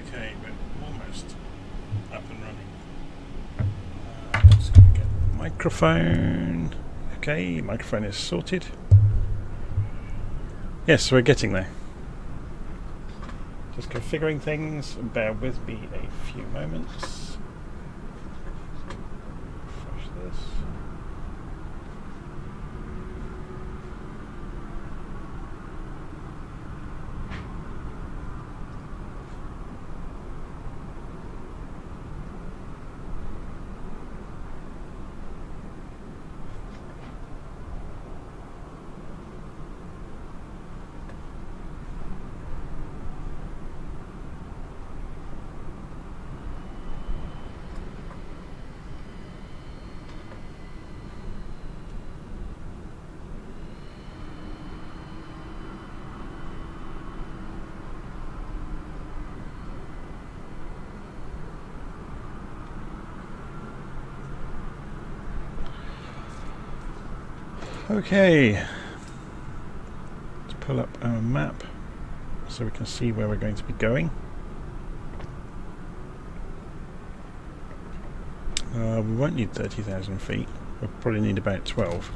Okay, we're almost up and running. Let's go get the microphone. Okay, microphone is sorted. Yes, we're getting there. Just configuring things. Bear with me a few moments. Refresh this. Okay, let's pull up our map so we can see where we're going to be going. We won't need 30,000 feet, we'll probably need about 12.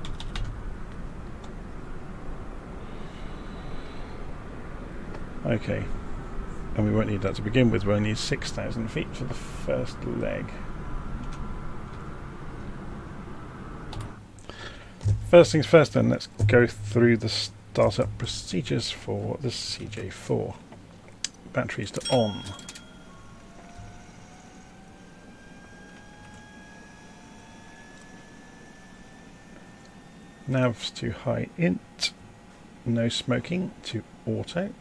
Okay, and we won't need that to begin with, we'll only need 6,000 feet for the first leg. First things first then, let's go through the startup procedures for the CJ4. Batteries to on. Navs to high int. No smoking to auto.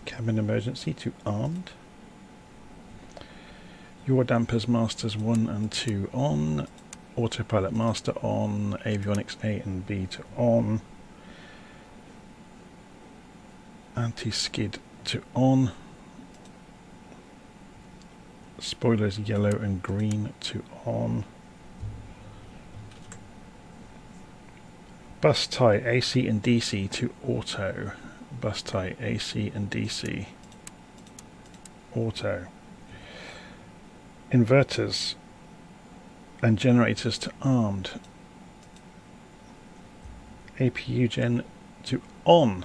Cabin emergency to armed. Yaw dampers masters 1 and 2 on. Autopilot master on, avionics A and B to on, anti-skid to on, spoilers yellow and green to on, bus tie AC and DC to auto, bus tie AC and DC, auto, inverters and generators to armed, APU gen to on.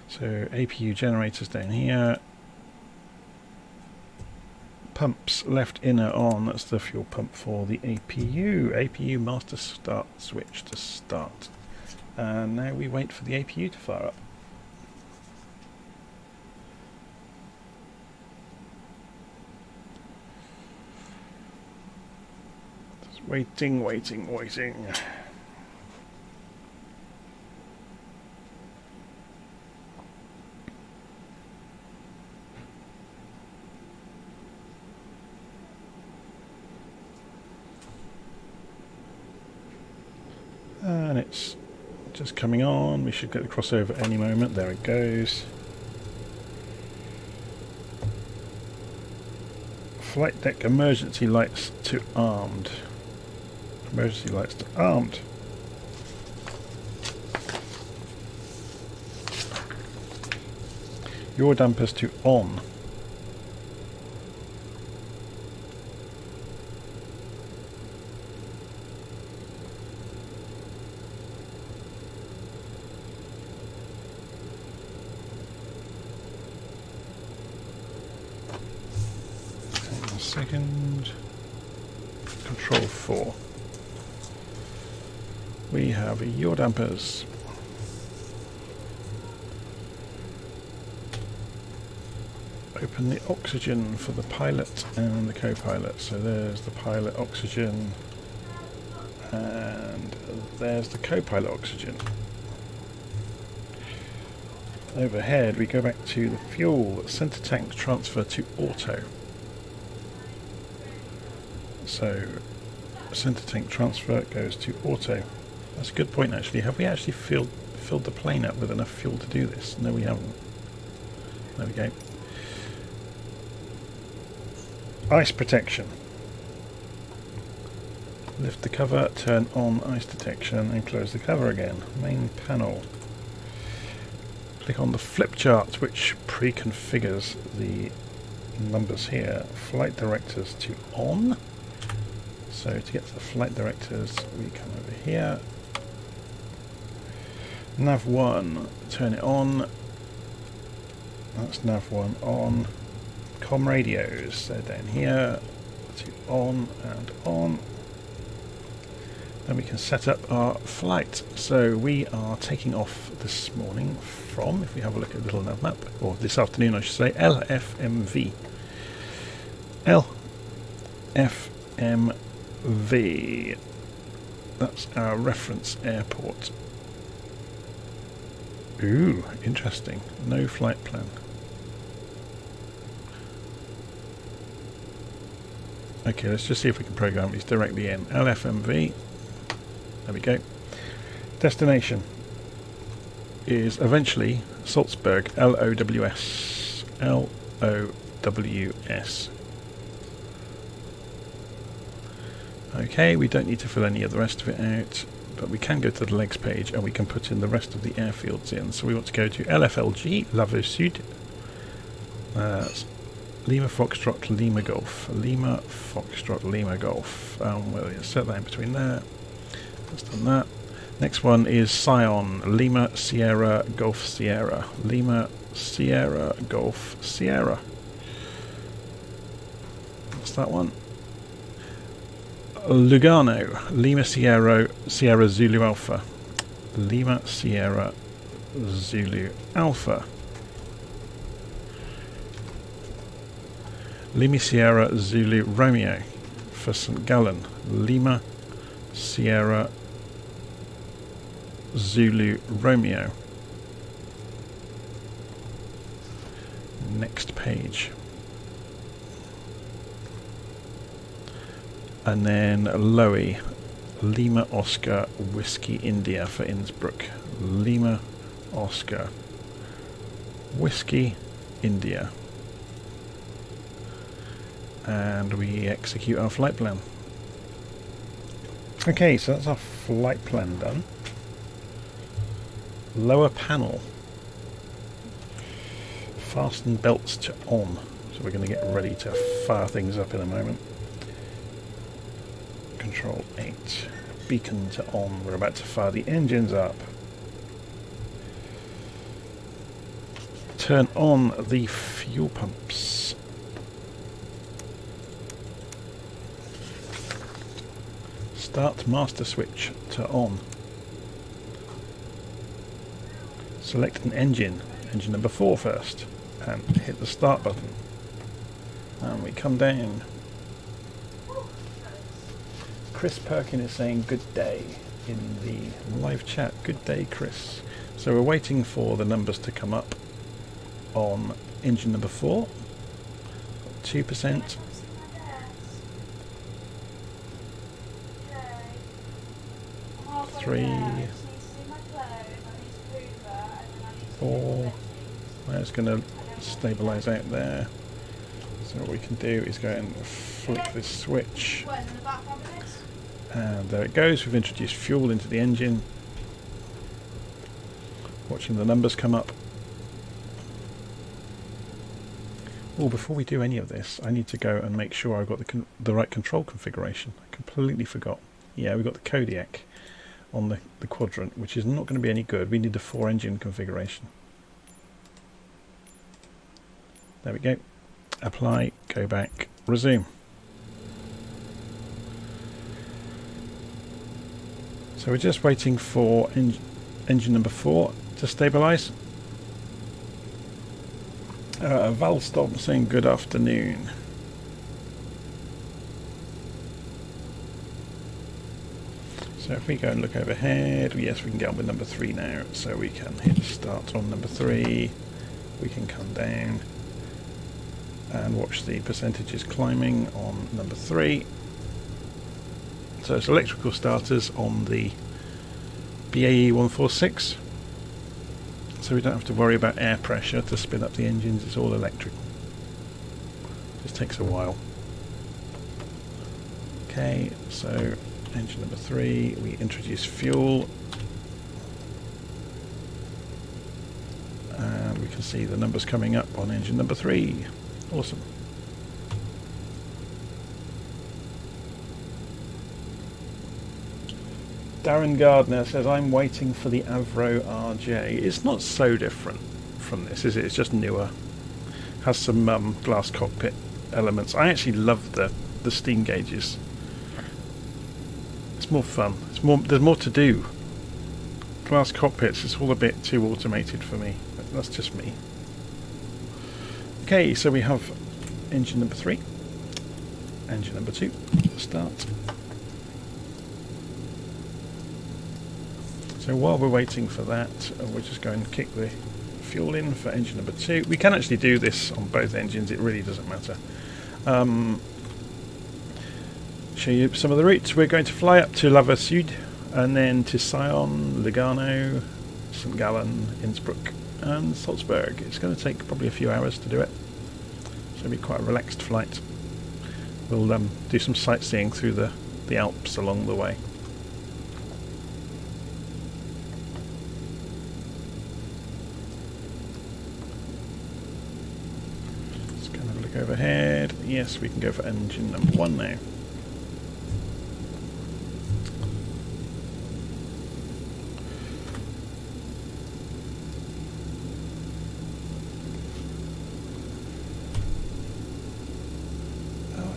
So APU generators down here, pumps left inner on, that's the fuel pump for the APU. APU master start switch to start. And now we wait for the APU to fire up. Waiting. And it's just coming on. We should get the crossover any moment. There it goes. Flight deck emergency lights to armed. Emergency lights to armed. Yaw dampers to on. Hang on a second. Control 4. We have yaw dampers. Open the oxygen for the pilot and the co-pilot. So there's the pilot oxygen and there's the co-pilot oxygen. Overhead we go back to the fuel, center tank transfer to auto. So center tank transfer goes to auto. That's a good point actually. Have we actually filled the plane up with enough fuel to do this? No, we haven't. There we go. Ice protection. Lift the cover, turn on ice detection and close the cover again. Main panel. Click on the flip chart, which pre-configures the numbers here. Flight directors to on. So to get to the flight directors, we come over here. Nav 1, turn it on. That's Nav 1 on. Com radios, they're down here. To on and on. Then we can set up our flight. So we are taking off this morning from, if we have a look at the little nav map, or this afternoon I should say, LFMV. LFMV. That's our reference airport. Ooh, interesting. No flight plan. Okay, let's just see if we can program these directly in. LFMV. There we go. Destination is eventually Salzburg, LOWS. LOWS. Okay, we don't need to fill any of the rest of it out, but we can go to the legs page and we can put in the rest of the airfields in. So we want to go to LFLG, La Versoud. Lima Foxtrot Lima Golf. Lima Foxtrot Lima Golf. We'll set that in between there. That's done that. Next one is Sion, Lima Sierra Golf Sierra. Lima Sierra Golf Sierra. What's that one? Lugano, Lima Sierra Zulu Alpha. Lima Sierra Zulu Alpha. Lima Sierra Zulu Romeo for St Gallen. Lima Sierra Zulu Romeo. Next page. And then Lowy, Lima Oscar Whiskey India for Innsbruck. Lima Oscar Whiskey India. And we execute our flight plan. Okay, so that's our flight plan done. Lower panel. Fasten belts to on. So we're going to get ready to fire things up in a moment. Control 8. Beacon to on. We're about to fire the engines up. Turn on the fuel pumps. Start master switch to on. Select an engine, engine number 4 first, and hit the start button. And we come down. Chris Perkin is saying good day in the live chat. Good day, Chris. So we're waiting for the numbers to come up on engine number 4. 2%. 3, 4. That's going to stabilise out there. So what we can do is go and flick this switch. And there it goes. We've introduced fuel into the engine. Watching the numbers come up. Oh, before we do any of this, I need to go and make sure I've got the right control configuration. I completely forgot. Yeah, we've got the Kodiak on the quadrant, which is not going to be any good. We need the 4-engine configuration. There we go. Apply, go back, resume. So we're just waiting for engine number 4 to stabilise. Valstop saying good afternoon. So if we go and look overhead, yes, we can get on with number 3 now. So we can hit start on number 3. We can come down and watch the percentages climbing on number 3. So it's electrical starters on the BAE 146. So we don't have to worry about air pressure to spin up the engines. It's all electrical. Just takes a while. Okay, so engine number 3, we introduce fuel. can see the numbers coming up on engine number 3. Awesome. Darren Gardner says, I'm waiting for the Avro RJ. It's not so different from this, is it? It's just newer. Has some glass cockpit elements. I actually love the steam gauges. It's more fun. There's more to do. Glass cockpits, it's all a bit too automated for me. But that's just me. Okay, so we have engine number 3. Engine number 2. Start. So while we're waiting for that, we're just going to kick the fuel in for engine number 2. We can actually do this on both engines, it really doesn't matter. Show you some of the routes. We're going to fly up to Versoud and then to Sion, Lugano, St Gallen, Innsbruck and Salzburg. It's going to take probably a few hours to do it. So it'll be quite a relaxed flight. We'll do some sightseeing through the Alps along the way. Overhead. Yes, we can go for engine number 1 now.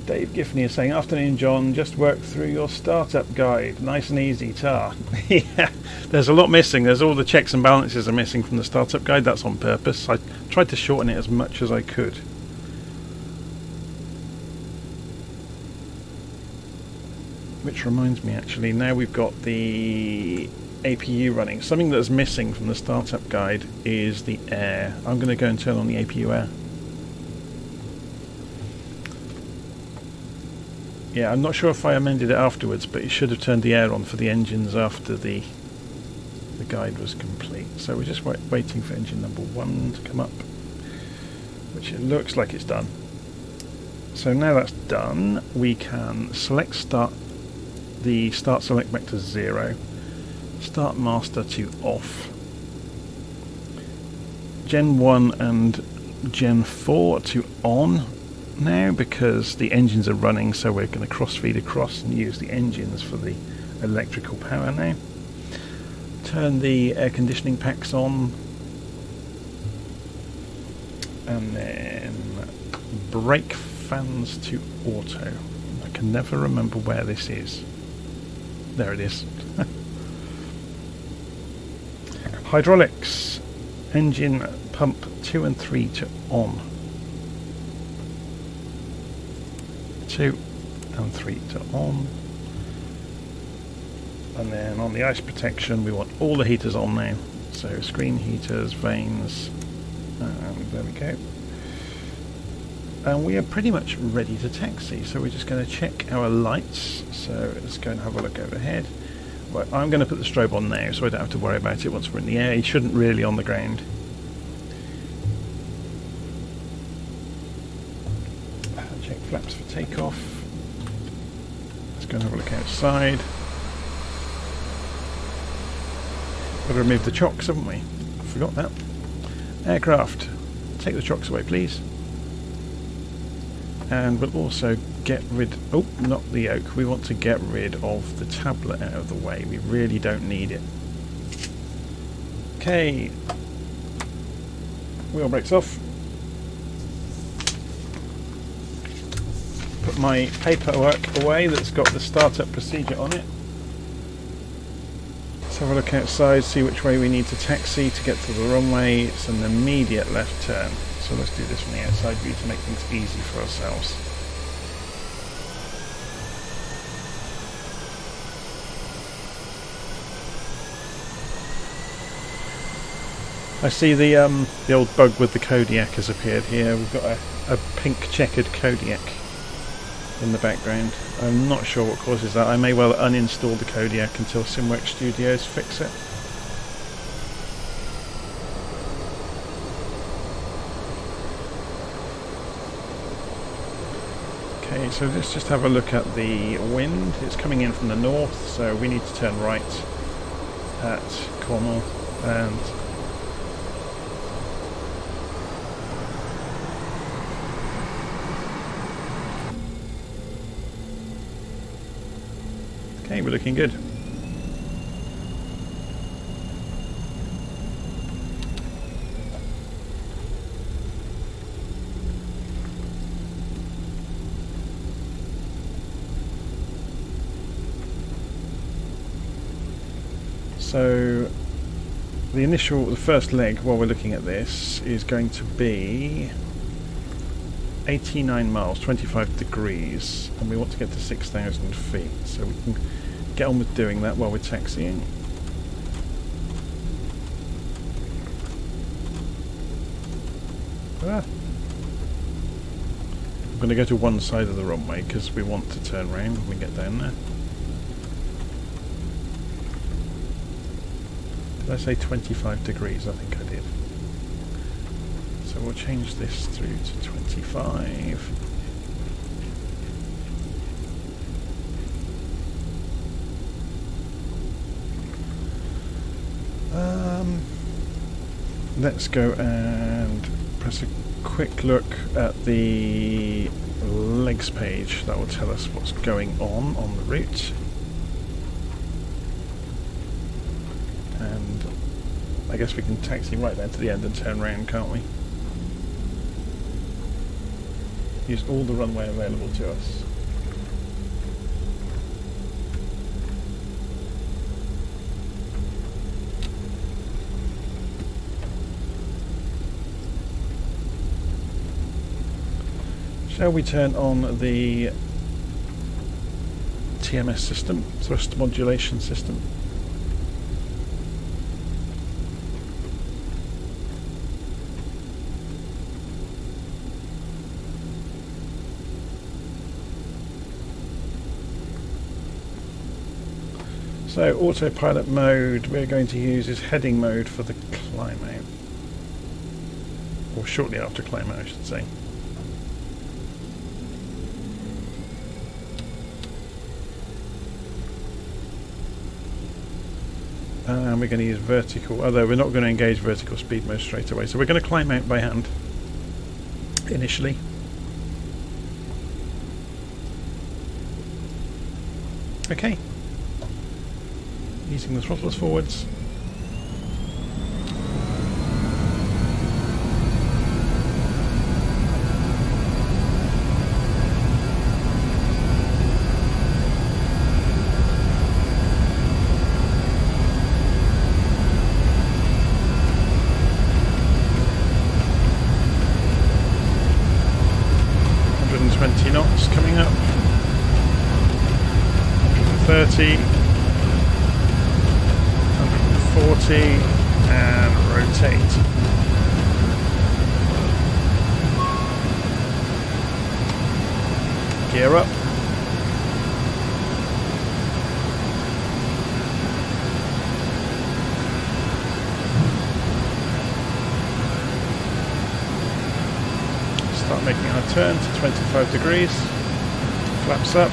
Dave Giffney is saying, afternoon John, just worked through your startup guide. Nice and easy, tar. Yeah, there's a lot missing. There's all the checks and balances are missing from the startup guide. That's on purpose. I tried to shorten it as much as I could. Which reminds me, actually, now we've got the APU running. Something that's missing from the startup guide is the air. I'm going to go and turn on the APU air. Yeah, I'm not sure if I amended it afterwards, but it should have turned the air on for the engines after the guide was complete. So we're just waiting for engine number 1 to come up, which it looks like it's done. So now that's done, we can select start select back to 0, start master to off, Gen 1 and Gen 4 to on now because the engines are running, so we're going to cross-feed across and use the engines for the electrical power now. Turn the air conditioning packs on and then brake fans to auto. I can never remember where this is. There it is. Hydraulics, engine pump 2 and 3 to on. 2 and 3 to on. And then on the ice protection we want all the heaters on now. So screen heaters, vanes, and there we go. And we are pretty much ready to taxi, so we're just going to check our lights. So let's go and have a look overhead. Right, I'm going to put the strobe on now so I don't have to worry about it once we're in the air. It shouldn't really on the ground. Check flaps for takeoff. Let's go and have a look outside. Got to remove the chocks, haven't we? Forgot that. Aircraft, take the chocks away please. And we'll also get rid, oh, not the yoke, we want to get rid of the tablet out of the way, we really don't need it. Okay, wheel brakes off. Put my paperwork away that's got the startup procedure on it. Let's have a look outside, see which way we need to taxi to get to the runway. It's an immediate left turn. So let's do this from the outside view to make things easy for ourselves. I see the old bug with the Kodiak has appeared here. We've got a pink checkered Kodiak in the background. I'm not sure what causes that. I may well uninstall the Kodiak until SimWorks Studios fix it. Okay, so let's just have a look at the wind. It's coming in from the north, so we need to turn right at Caumont and Okay, we're looking good. So the first leg while we're looking at this is going to be 89 miles, 25 degrees, and we want to get to 6,000 feet. So we can get on with doing that while we're taxiing. I'm going to go to one side of the runway because we want to turn around when we get down there. Did I say 25 degrees? I think I did. So we'll change this through to 25. Let's go and press a quick look at the legs page. That will tell us what's going on the route. And I guess we can taxi right down to the end and turn around, can't we? Use all the runway available to us. Shall we turn on the TMS system, thrust modulation system? So autopilot mode we're going to use is heading mode for the climb out, or shortly after climb out I should say. And we're going to use vertical, although we're not going to engage vertical speed mode straight away, so we're going to climb out by hand initially. Okay. Easing the throttles forwards. Knots coming up, 130, 140, and rotate. Gear up. Start making our turn to 25 degrees, flaps up.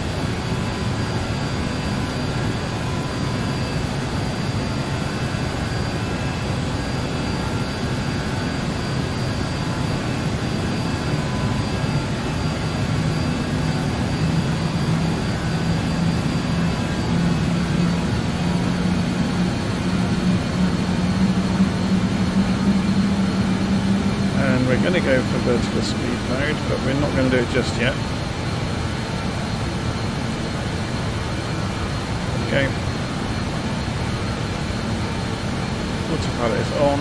And we're going to go for vertical speed mode, but we're not going to do it just yet. Okay. Autopilot is on.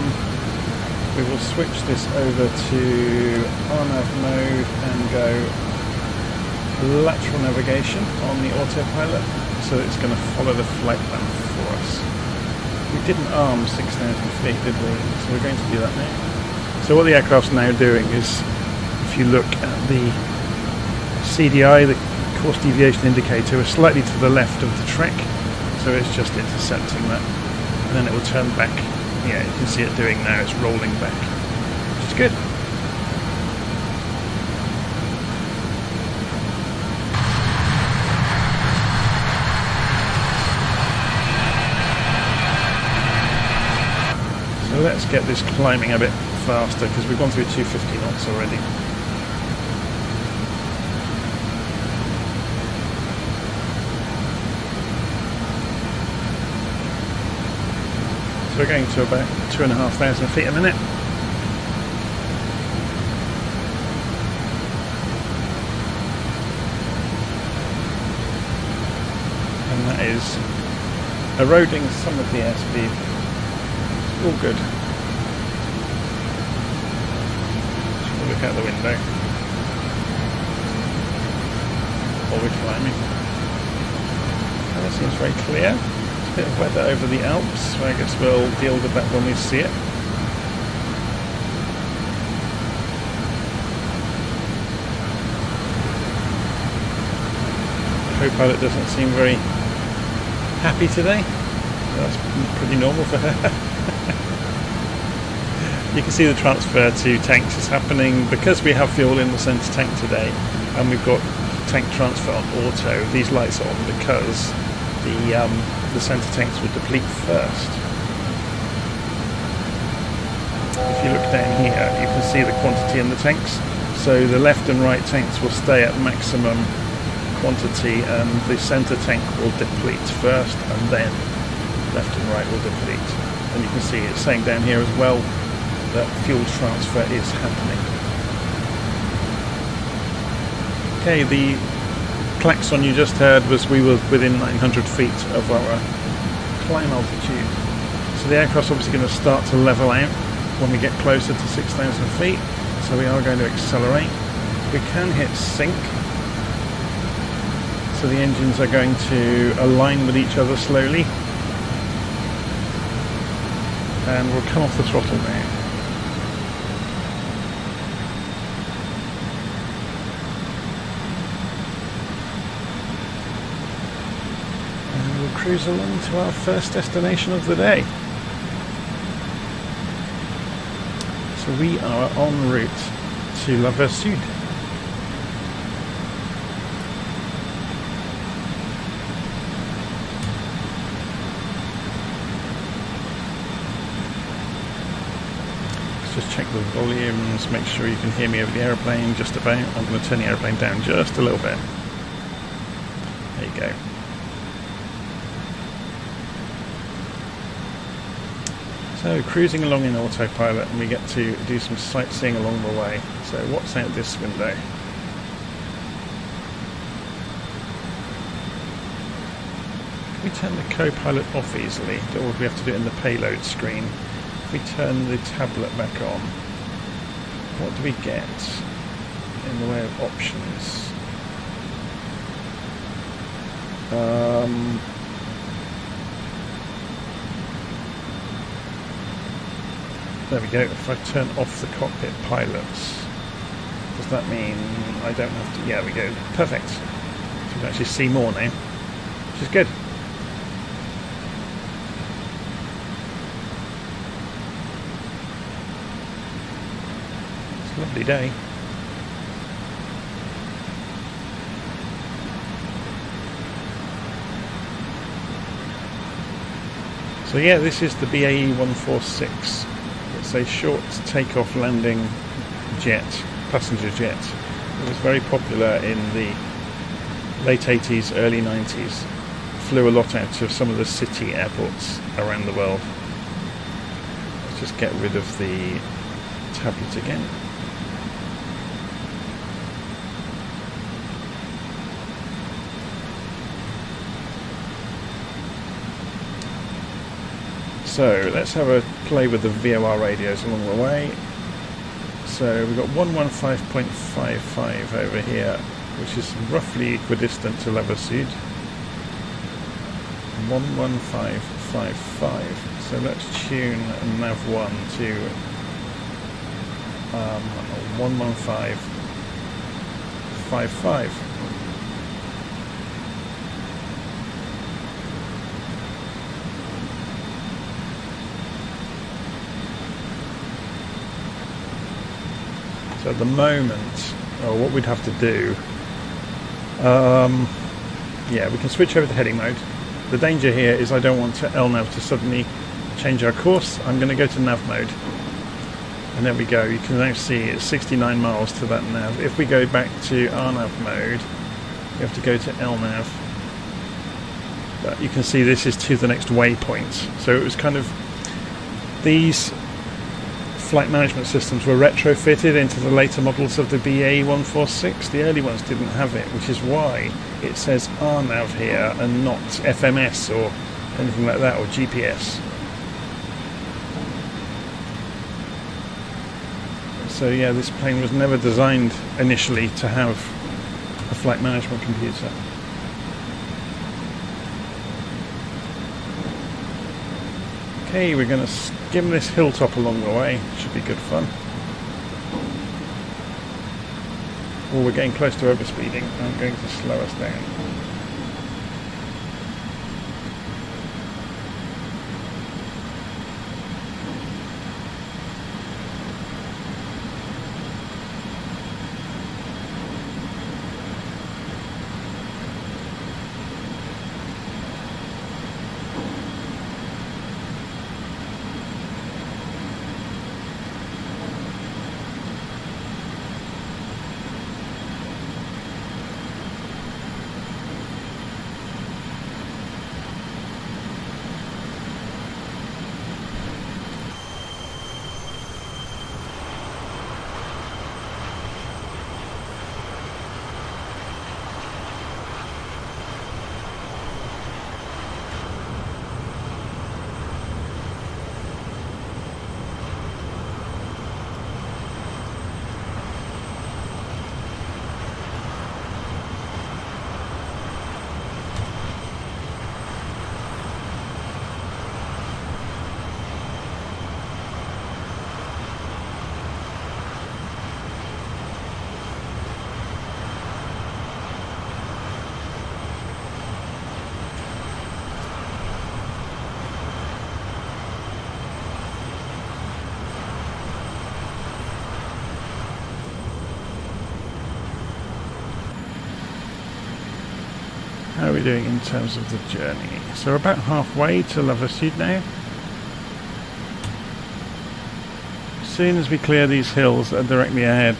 We will switch this over to RNAV mode and go lateral navigation on the autopilot, so it's going to follow the flight plan for us. We didn't arm 6,000 feet, did we? So we're going to do that now. So what the aircraft's now doing is, if you look at the CDI, the course deviation indicator, is slightly to the left of the track, so it's just intercepting that, and then it will turn back. Yeah, you can see it doing now, it's rolling back, which is good. So let's get this climbing a bit faster, because we've gone through 250 knots already. So we're going to about 2,500 feet a minute. And that is eroding some of the airspeed. It's all good. Just look out the window. While we're climbing. And it seems very clear. There's a bit of weather over the Alps, so I guess we'll deal with that when we see it. The co-pilot doesn't seem very happy today. That's pretty normal for her. You can see the transfer to tanks is happening because we have fuel in the centre tank today, and we've got tank transfer on auto. These lights are on because the centre tanks will deplete first. If you look down here, you can see the quantity in the tanks. So the left and right tanks will stay at maximum quantity, and the centre tank will deplete first, and then left and right will deplete. And you can see it's saying down here as well that fuel transfer is happening. Okay, the klaxon you just heard was we were within 900 feet of our climb altitude. So the aircraft's obviously going to start to level out when we get closer to 6,000 feet. So we are going to accelerate. We can hit sync. So the engines are going to align with each other slowly. And we'll come off the throttle now. Cruise along to our first destination of the day. So we are en route to Versoud. Let's just check the volumes, make sure you can hear me over the aeroplane just about. I'm going to turn the aeroplane down just a little bit. There you go. So cruising along in autopilot, and we get to do some sightseeing along the way. So what's out this window? Can we turn the co-pilot off easily, or would we have to do it in the payload screen? If we turn the tablet back on, what do we get in the way of options? There we go. If I turn off the cockpit pilots, does that mean I don't have to... Yeah, we go. Perfect. So we can actually see more now, which is good. It's a lovely day. So yeah, this is the BAE 146. It's a short takeoff landing jet, passenger jet. It was very popular in the late 80s, early 90s. Flew a lot out of some of the city airports around the world. Let's just get rid of the tablet again. So let's have a play with the VOR radios along the way. So we've got 115.55 over here, which is roughly equidistant to Versoud. 11555. So let's tune nav1 to 11555. So at the moment, what we'd have to do, yeah, we can switch over to heading mode. The danger here is I don't want LNAV to suddenly change our course. I'm going to go to nav mode. And there we go. You can now see it's 69 miles to that nav. If we go back to RNAV mode, we have to go to LNAV. But you can see this is to the next waypoint. So it was kind of These flight management systems were retrofitted into the later models of the BA146. The early ones didn't have it, which is why it says RNAV here and not FMS or anything like that, or GPS. So yeah, this plane was never designed initially to have a flight management computer. Okay, we're going to skim this hilltop along the way. Should be good fun. Oh, we're getting close to overspeeding. I'm going to slow us down. How are we doing in terms of the journey? So we're about halfway to Versoud now. As soon as we clear these hills that are directly ahead,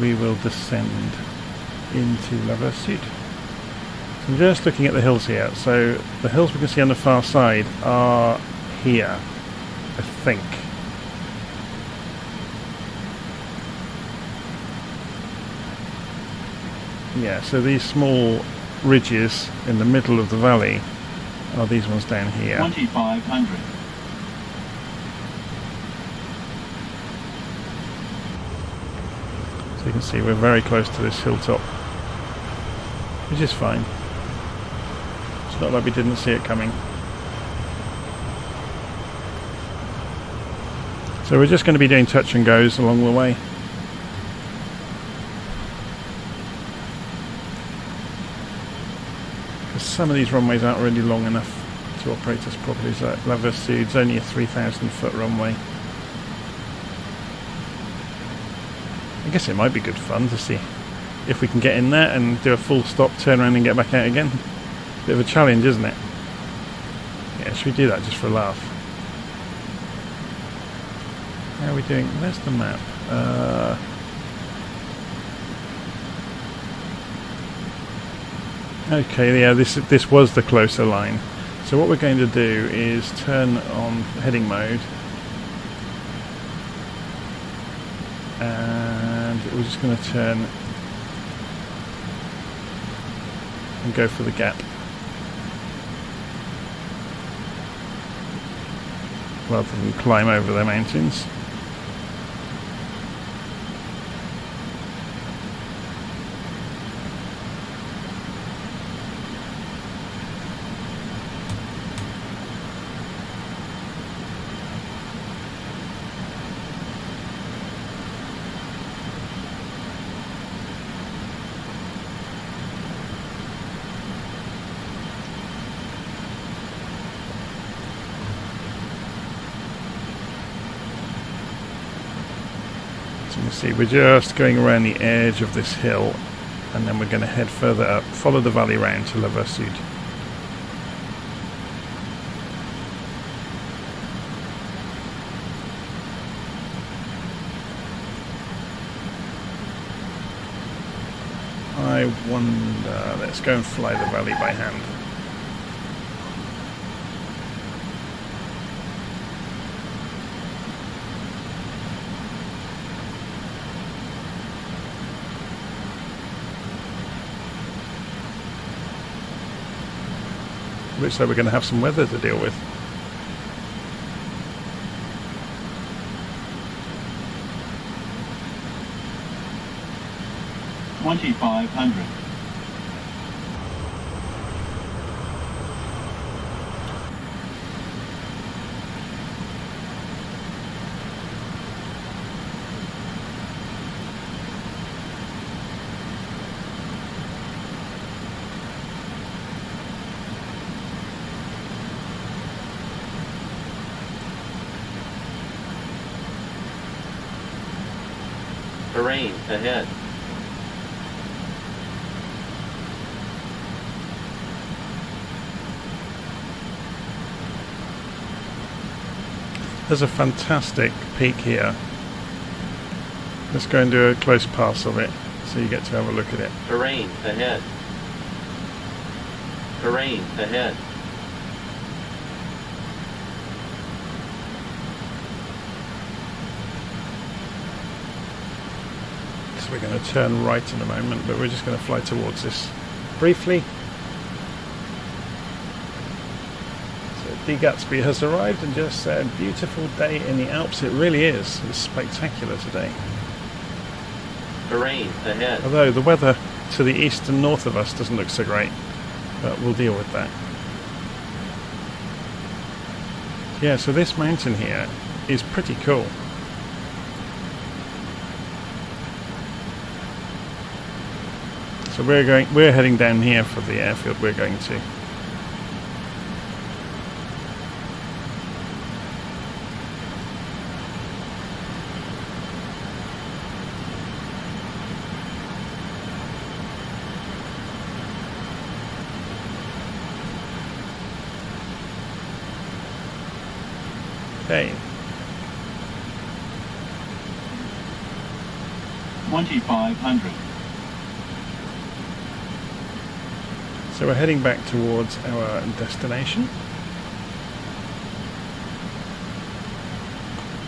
we will descend into Versoud. So I'm just looking at the hills here. So the hills we can see on the far side are here, I think. Yeah, so these small ridges in the middle of the valley are these ones down here. 2500. So you can see we're very close to this hilltop, which is fine. It's not like we didn't see it coming. So we're just going to be doing touch and goes along the way. Some of these runways aren't really long enough to operate as properly as that. Versoud's only a 3,000 foot runway. I guess it might be good fun to see if we can get in there and do a full stop, turn around and get back out again. Bit of a challenge, isn't it? Yeah, should we do that just for a laugh? How are we doing? Where's the map? Okay, yeah, this was the closer line. So what we're going to do is turn on heading mode, and we're just going to turn and go for the gap, rather than climb over the mountains. You can see we're just going around the edge of this hill, and then we're going to head further up, follow the valley round to Versoud. I wonder, let's go and fly the valley by hand. Looks like we're going to have some weather to deal with. $2,500. Terrain ahead. There's a fantastic peak here. Let's go and do a close pass of it so you get to have a look at it. Terrain ahead. Terrain ahead. So we're going to turn right in a moment, but we're just going to fly towards this briefly. So D. Gatsby has arrived and just said, beautiful day in the Alps. It really is. It's spectacular today. Terrain ahead. Although the weather to the east and north of us doesn't look so great, but we'll deal with that. Yeah, so this mountain here is pretty cool. So we're heading down here for the airfield we're going to. Okay. 2,500. So we're heading back towards our destination.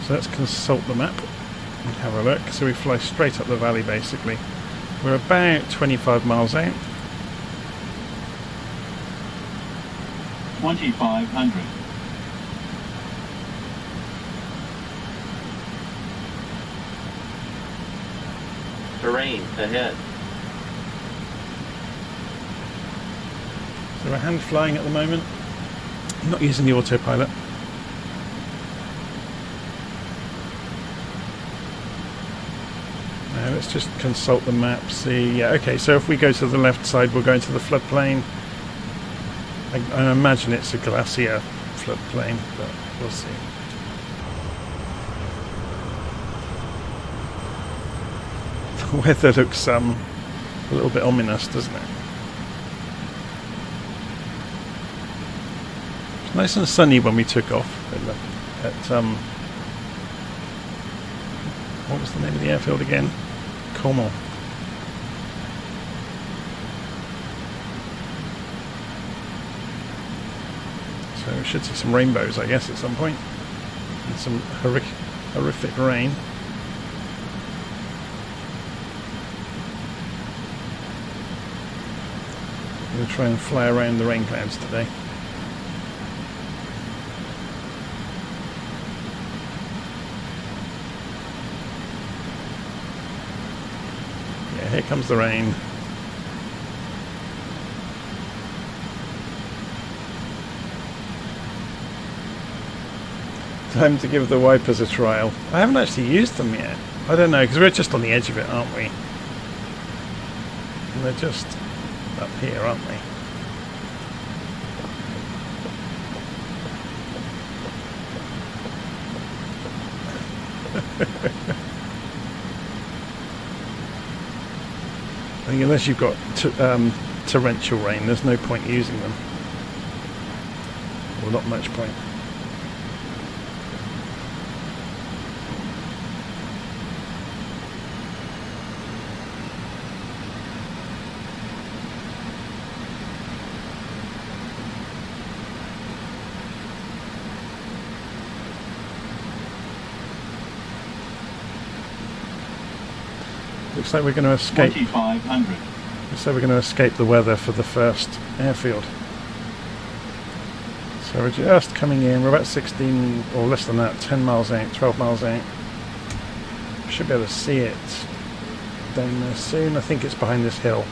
So let's consult the map and have a look. So we fly straight up the valley basically. We're about 25 miles out. 2,500. Terrain ahead. So we're hand flying at the moment. I'm not using the autopilot. Now let's just consult the map, see. Yeah, okay, so if we go to the left side, we're going to the floodplain. I imagine it's a glacier floodplain, but we'll see. The weather looks a little bit ominous, doesn't it? It's nice and sunny when we took off at what was the name of the airfield again? Caumont. So we should see some rainbows, I guess, at some point, and some horrific rain. I'm going to try and fly around the rain clouds today. Yeah, here comes the rain. Time to give the wipers a trial. I haven't actually used them yet. I don't know, because we're just on the edge of it, aren't we? And they're just up here, aren't they? I think unless you've got torrential rain, there's no point using them. Well, not much point. Looks like we're going to escape. 2,500. Looks like we're going to escape the weather for the first airfield. So we're just coming in, we're about 16 or less than that, 10 miles out, 12 miles out. Should be able to see it down there soon. I think it's behind this hill.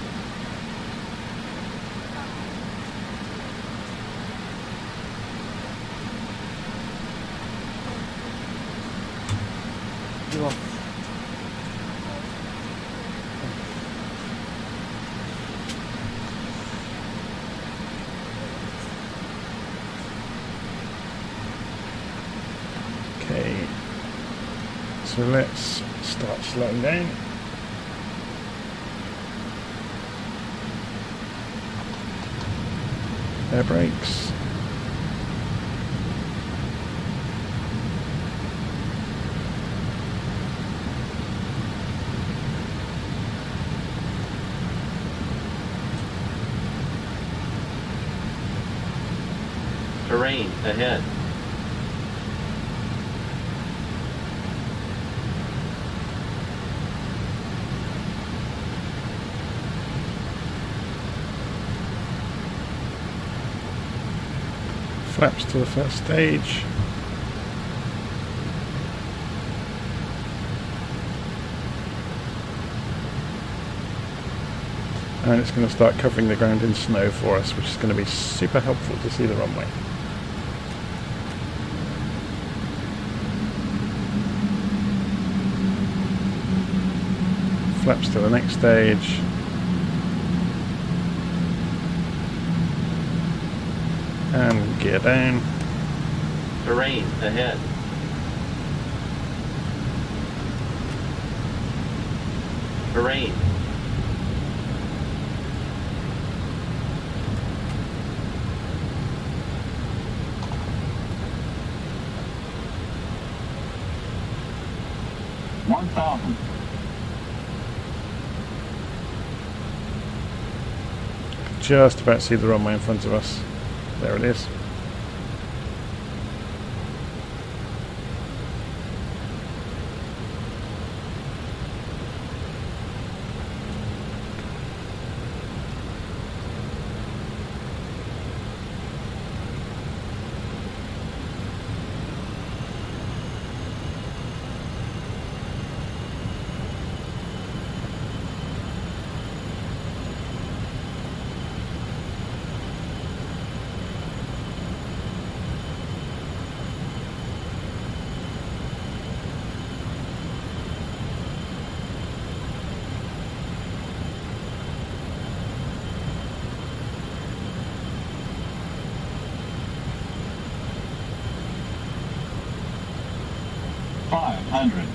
Okay, so let's start slowing down. Air brakes. Terrain ahead. Flaps to the first stage. And it's going to start covering the ground in snow for us, which is going to be super helpful to see the runway. Flaps to the next stage. And gear down. Terrain ahead. Terrain. $1,000. Just about to see the runway in front of us. There it is. $500.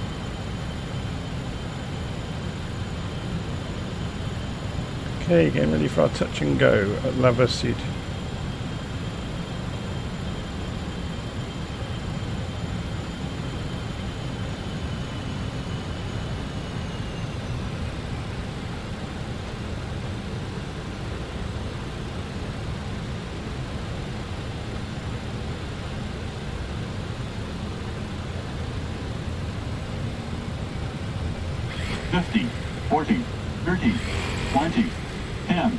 Okay, getting ready for our touch and go at Versoud. $50, $40, $30, $20, $10.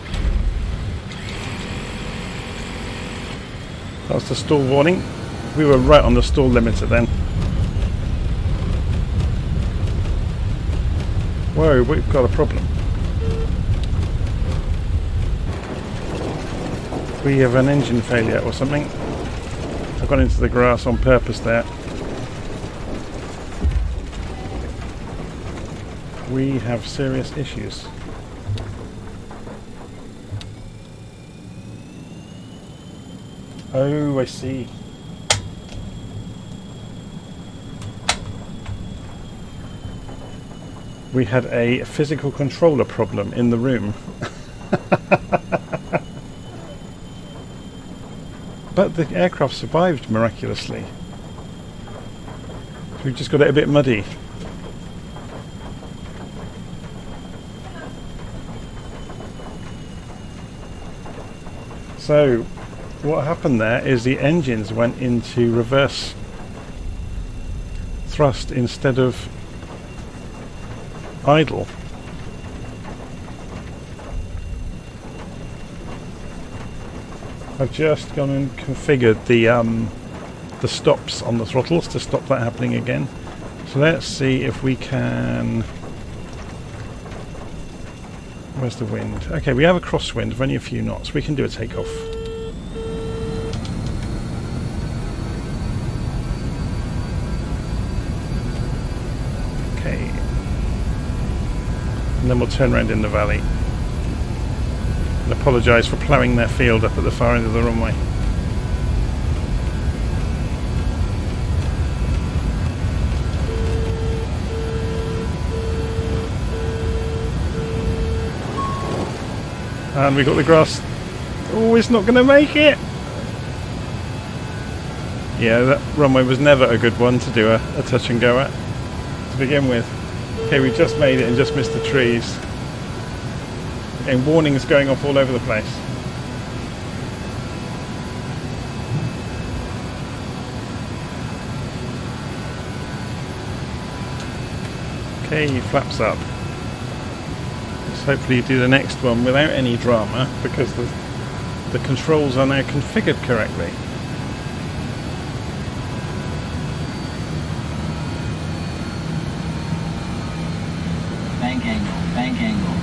That was the stall warning. We were right on the stall limiter then. Whoa, we've got a problem. We have an engine failure or something. I've gone into the grass on purpose there. We have serious issues. Oh, I see. We had a physical controller problem in the room. But the aircraft survived miraculously. We just got it a bit muddy. So what happened there is the engines went into reverse thrust instead of idle. I've just gone and configured the stops on the throttles to stop that happening again. So let's see if we can... Where's the wind? Okay, we have a crosswind of only a few knots. We can do a takeoff. Okay. And then we'll turn around in the valley. And apologise for ploughing their field up at the far end of the runway. And we got the grass. Oh, it's not going to make it! Yeah, that runway was never a good one to do a touch and go at, to begin with. Okay, we just made it and just missed the trees. And warnings going off all over the place. Okay, flaps up. Hopefully you do the next one without any drama, because the controls are now configured correctly. Bank angle, bank angle.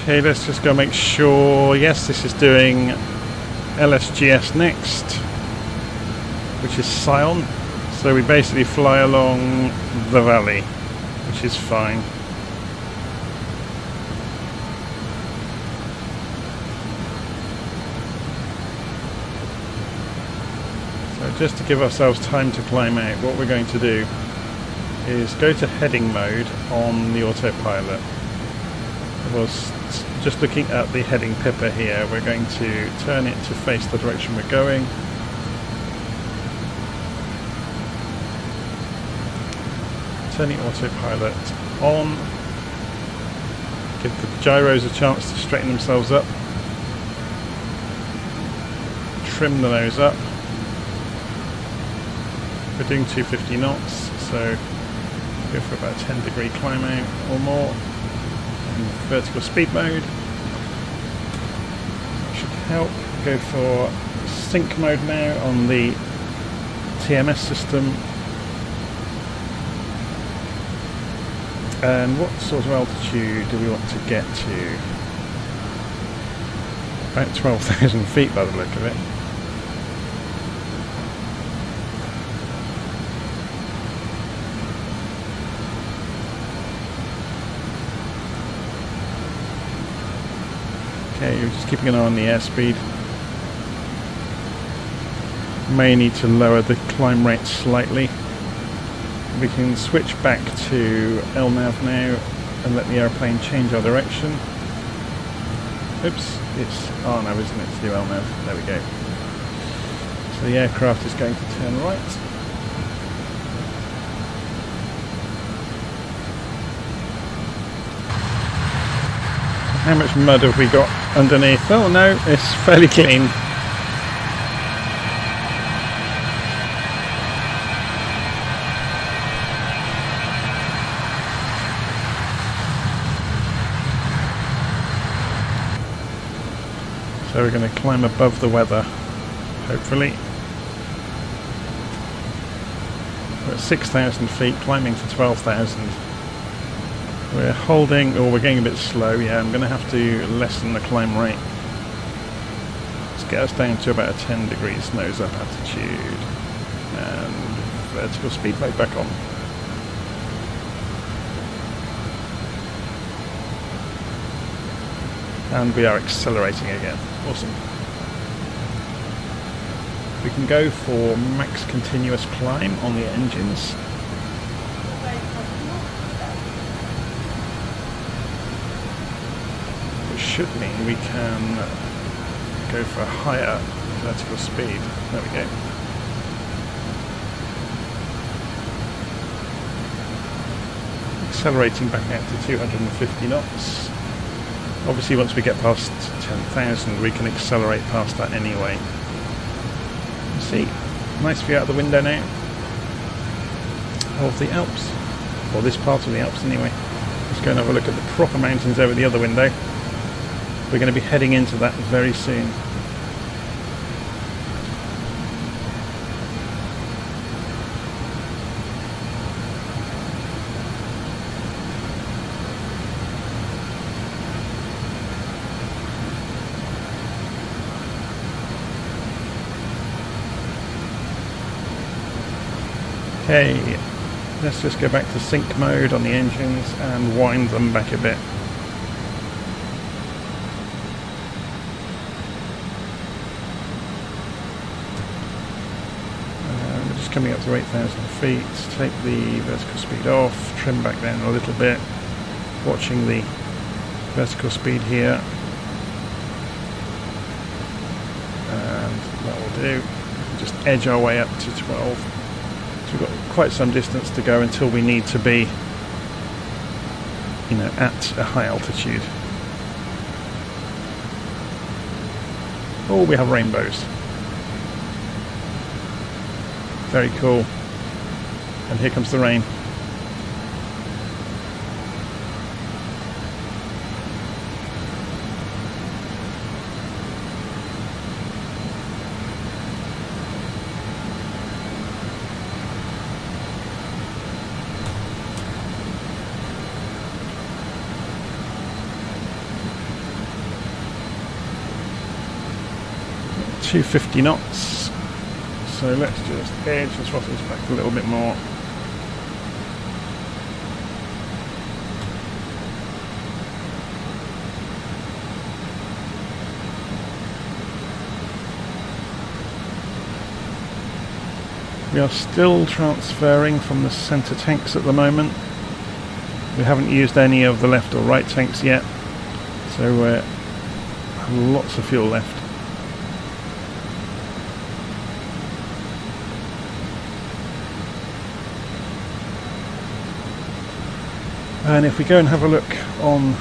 Okay, let's just go make sure. Yes, this is doing LSGS next, which is Sion. So we basically fly along the valley, which is fine. So just to give ourselves time to climb out, what we're going to do is go to heading mode on the autopilot. Just looking at the heading pipper here, we're going to turn it to face the direction we're going. Turn the autopilot on. Give the gyros a chance to straighten themselves up. Trim the nose up. We're doing 250 knots, so go for about a 10-degree climb out or more. Vertical speed mode. That should help. Go for sync mode now on the TMS system. And what sort of altitude do we want to get to? About 12,000 feet by the look of it. Okay, you're just keeping an eye on the airspeed. May need to lower the climb rate slightly. We can switch back to LNAV now and let the airplane change our direction. Oops, it's RNAV, isn't it, to do LNAV? There we go. So the aircraft is going to turn right. How much mud have we got underneath? Oh no, it's fairly clean. So we're going to climb above the weather, hopefully. We're at 6,000 feet, climbing for 12,000. We're holding, or we're getting a bit slow, yeah, I'm going to have to lessen the climb rate. Let's get us down to about a 10 degrees nose up altitude. And vertical speed mode back on. And we are accelerating again. Awesome. We can go for max continuous climb on the engines. Should mean we can go for a higher vertical speed. There we go. Accelerating back out to 250 knots. Obviously once we get past 10,000 we can accelerate past that anyway. See, nice view out the window now. of the Alps, or this part of the Alps anyway. Let's go and have a look at the proper mountains over the other window. We're going to be heading into that very soon. Okay, let's just go back to sync mode on the engines and wind them back a bit. We're just coming up to 8,000 feet, take the vertical speed off, trim back down a little bit, watching the vertical speed here, and that will do. Just edge our way up to 12. We've got quite some distance to go until we need to be, you know, at a high altitude. Oh, we have rainbows. Very cool. And here comes the rain. .250 knots, so let's just edge the throttles back a little bit more. We are still transferring from the centre tanks at the moment. We haven't used any of the left or right tanks yet, so lots of fuel left. And if we go and have a look on...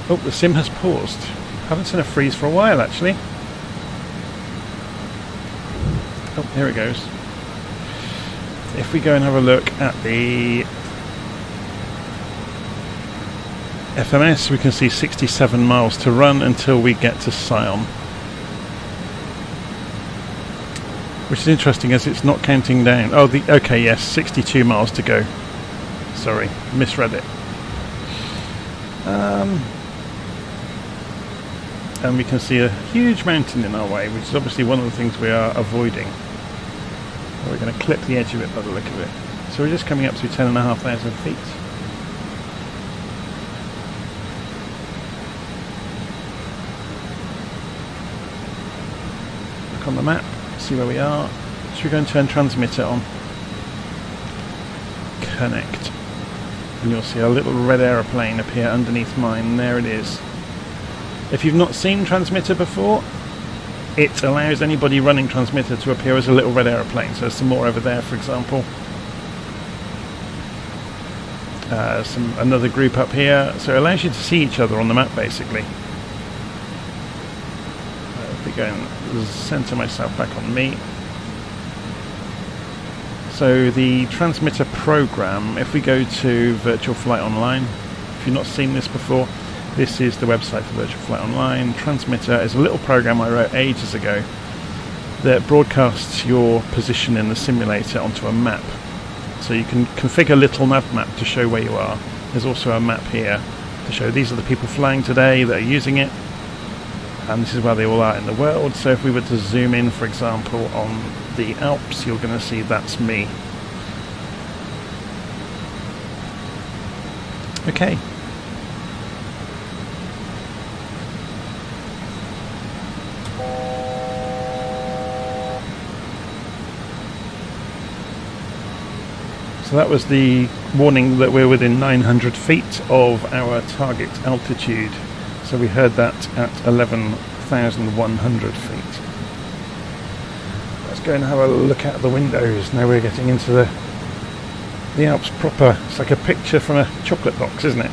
Oh, the sim has paused. Haven't seen a freeze for a while, actually. Oh, here it goes. If we go and have a look at the FMS, we can see 67 miles to run until we get to Sion. Which is interesting as it's not counting down. Oh, okay, yes, 62 miles to go. Sorry, misread it. And we can see a huge mountain in our way, which is obviously one of the things we are avoiding. We're going to clip the edge of it by the look of it. So we're just coming up to 10,500 feet. Look on the map, see where we are. Should we go and turn transmitter on? Connect. And you'll see a little red aeroplane appear underneath mine, and there it is. If you've not seen transmitter before, it allows anybody running transmitter to appear as a little red aeroplane. So there's some more over there, for example. Another group up here. So it allows you to see each other on the map, basically. If we go and centre myself back on me. So the transmitter program, if we go to Virtual Flight Online, if you've not seen this before, this is the website for Virtual Flight Online. Transmitter is a little program I wrote ages ago that broadcasts your position in the simulator onto a map. So you can configure a little nav map to show where you are. There's also a map here to show these are the people flying today that are using it, and this is where they all are in the world. So if we were to zoom in, for example, on the Alps, you're going to see that's me. Okay. So that was the warning that we're within 900 feet of our target altitude. So we heard that at 11,100 feet. Let's go and have a look out the windows. Now we're getting into the Alps proper. It's like a picture from a chocolate box, isn't it?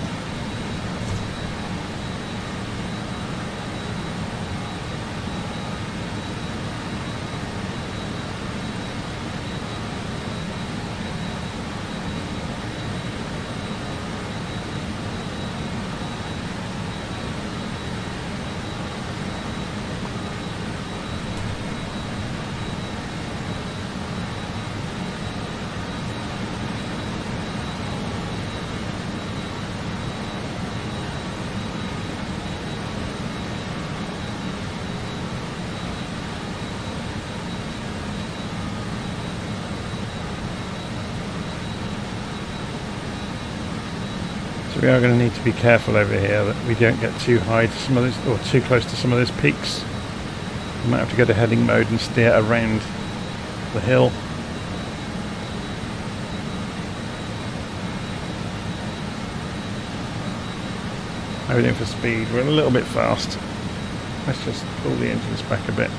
So we are going to need to be careful over here that we don't get too high to some of these, or too close to some of those peaks. We might have to go to heading mode and steer around the hill. How are we doing for speed? We're a little bit fast. Let's just pull the engines back a bit.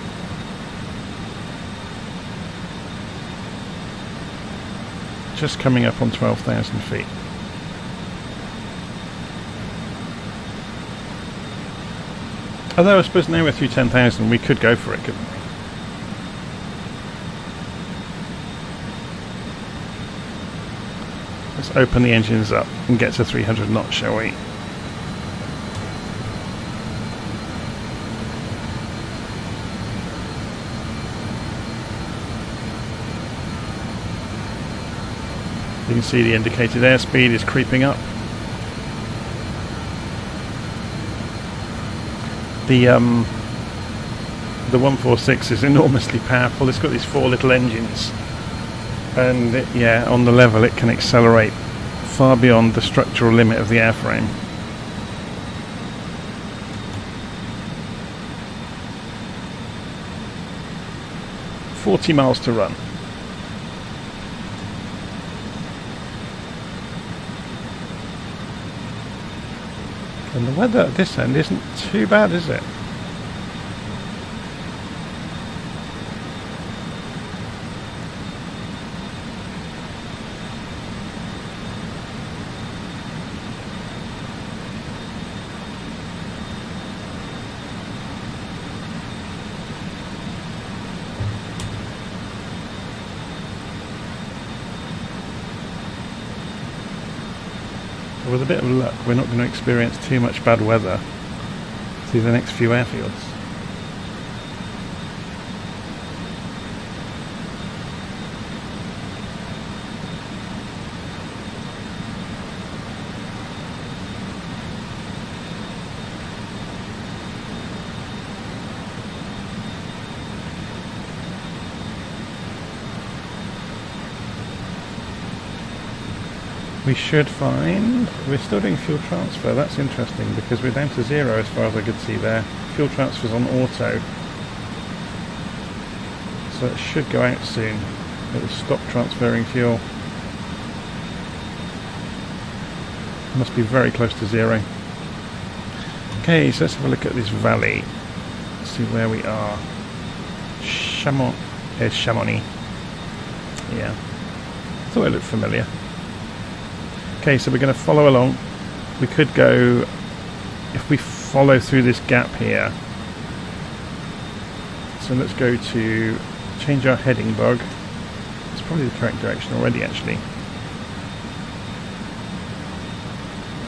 Just coming up on 12,000 feet. Although I suppose now we're through 10,000 we could go for it, couldn't we? Let's open the engines up and get to 300 knots, shall we? You can see the indicated airspeed is creeping up. The 146 is enormously powerful. It's got these 4 little engines, and yeah, on the level it can accelerate far beyond the structural limit of the airframe. $40 miles to run. And the weather at this end isn't too bad, is it? With a bit of luck, we're not going to experience too much bad weather through the next few airfields. We should find... We're still doing fuel transfer. That's interesting because we're down to 0 as far as I could see there. Fuel transfer's on auto. So it should go out soon. It will stop transferring fuel. Must be very close to 0. Okay, so let's have a look at this valley. See where we are. Caumont. There's Chamonix. Yeah. Thought it looked familiar. Okay, so we're going to follow along. We could go, if we follow through this gap here. So let's go to change our heading bug. It's probably the correct direction already, actually.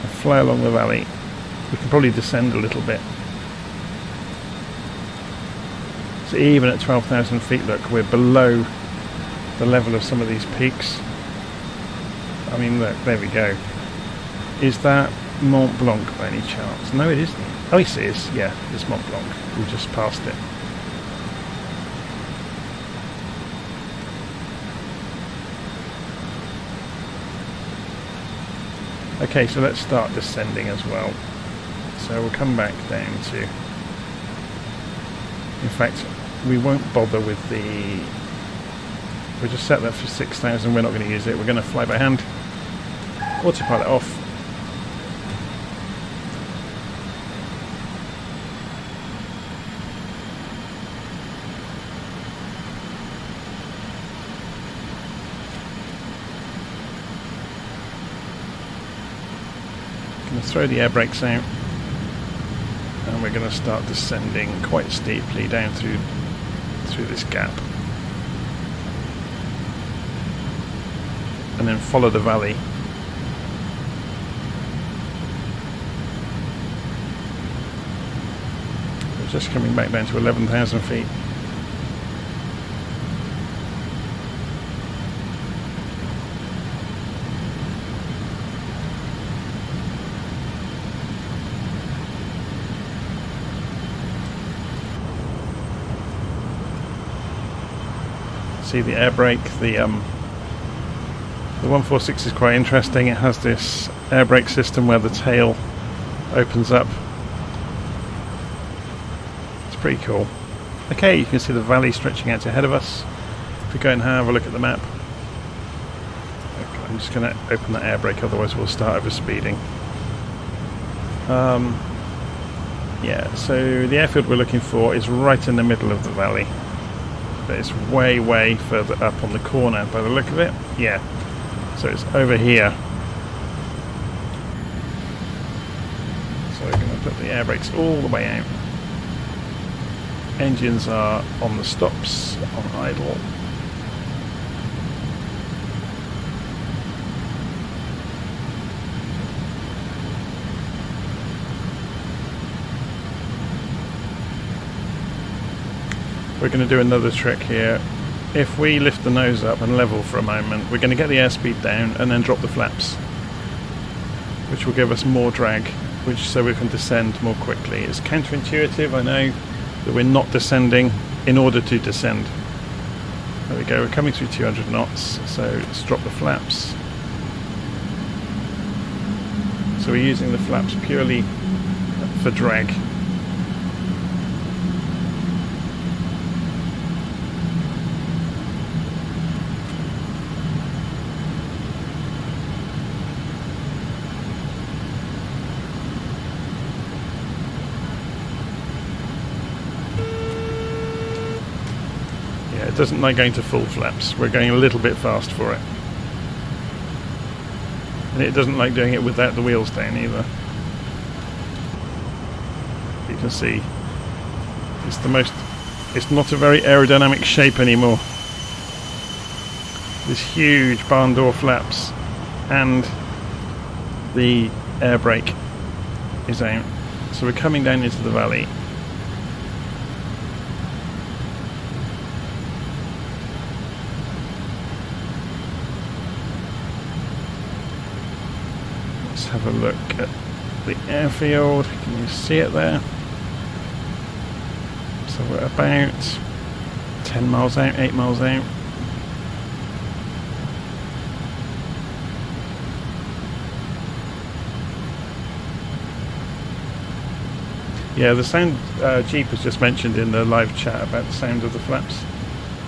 And fly along the valley. We can probably descend a little bit. So even at 12,000 feet, look, we're below the level of some of these peaks. I mean, look, there we go. Is that Mont Blanc by any chance? No, it isn't. Oh, yes, it is. Yeah, it's Mont Blanc. We just passed it. Okay, so let's start descending as well. So we'll come back down to... In fact, we won't bother with the... We'll just set that for 6,000. We're not going to use it. We're going to fly by hand. Autopilot off. Going to throw the air brakes out, and we're going to start descending quite steeply down through this gap, and then follow the valley. Just coming back down to 11,000 feet. See the air brake. The 146 is quite interesting. It has this air brake system where the tail opens up. It's pretty cool. Okay, you can see the valley stretching out ahead of us. If we go and have a look at the map. Okay, I'm just going to open the air brake, otherwise we'll start over speeding. Yeah, so the airfield we're looking for is right in the middle of the valley. But it's way, way further up on the corner by the look of it. Yeah, so it's over here. So we're going to put the air brakes all the way out. Engines are on the stops, on idle. We're going to do another trick here. If we lift the nose up and level for a moment, we're going to get the airspeed down and then drop the flaps, which will give us more drag, so we can descend more quickly. It's counterintuitive, I know, that we're not descending in order to descend. There we go, we're coming through 200 knots, so let's drop the flaps. So we're using the flaps purely for drag. It doesn't like going to full flaps. We're going a little bit fast for it. And it doesn't like doing it without the wheels down either. You can see it's not a very aerodynamic shape anymore. This huge barn door flaps and the air brake is out. So we're coming down into the valley. Have a look at the airfield. Can you see it there? So we're about 10 miles out, 8 miles out. Yeah, the sound Jeep has just mentioned in the live chat about the sound of the flaps.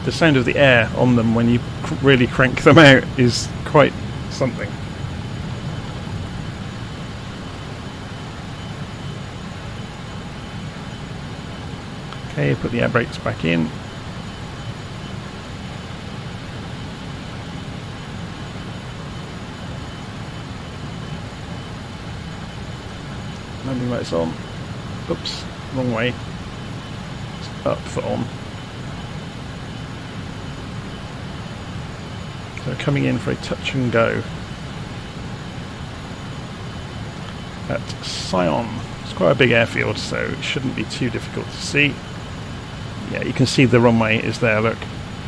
The sound of the air on them when you really crank them out is quite something. Okay, put the air brakes back in. Landing lights on. Oops, wrong way. It's up for on. So coming in for a touch and go at Sion. It's quite a big airfield, so it shouldn't be too difficult to see. Yeah, you can see the runway is there, look,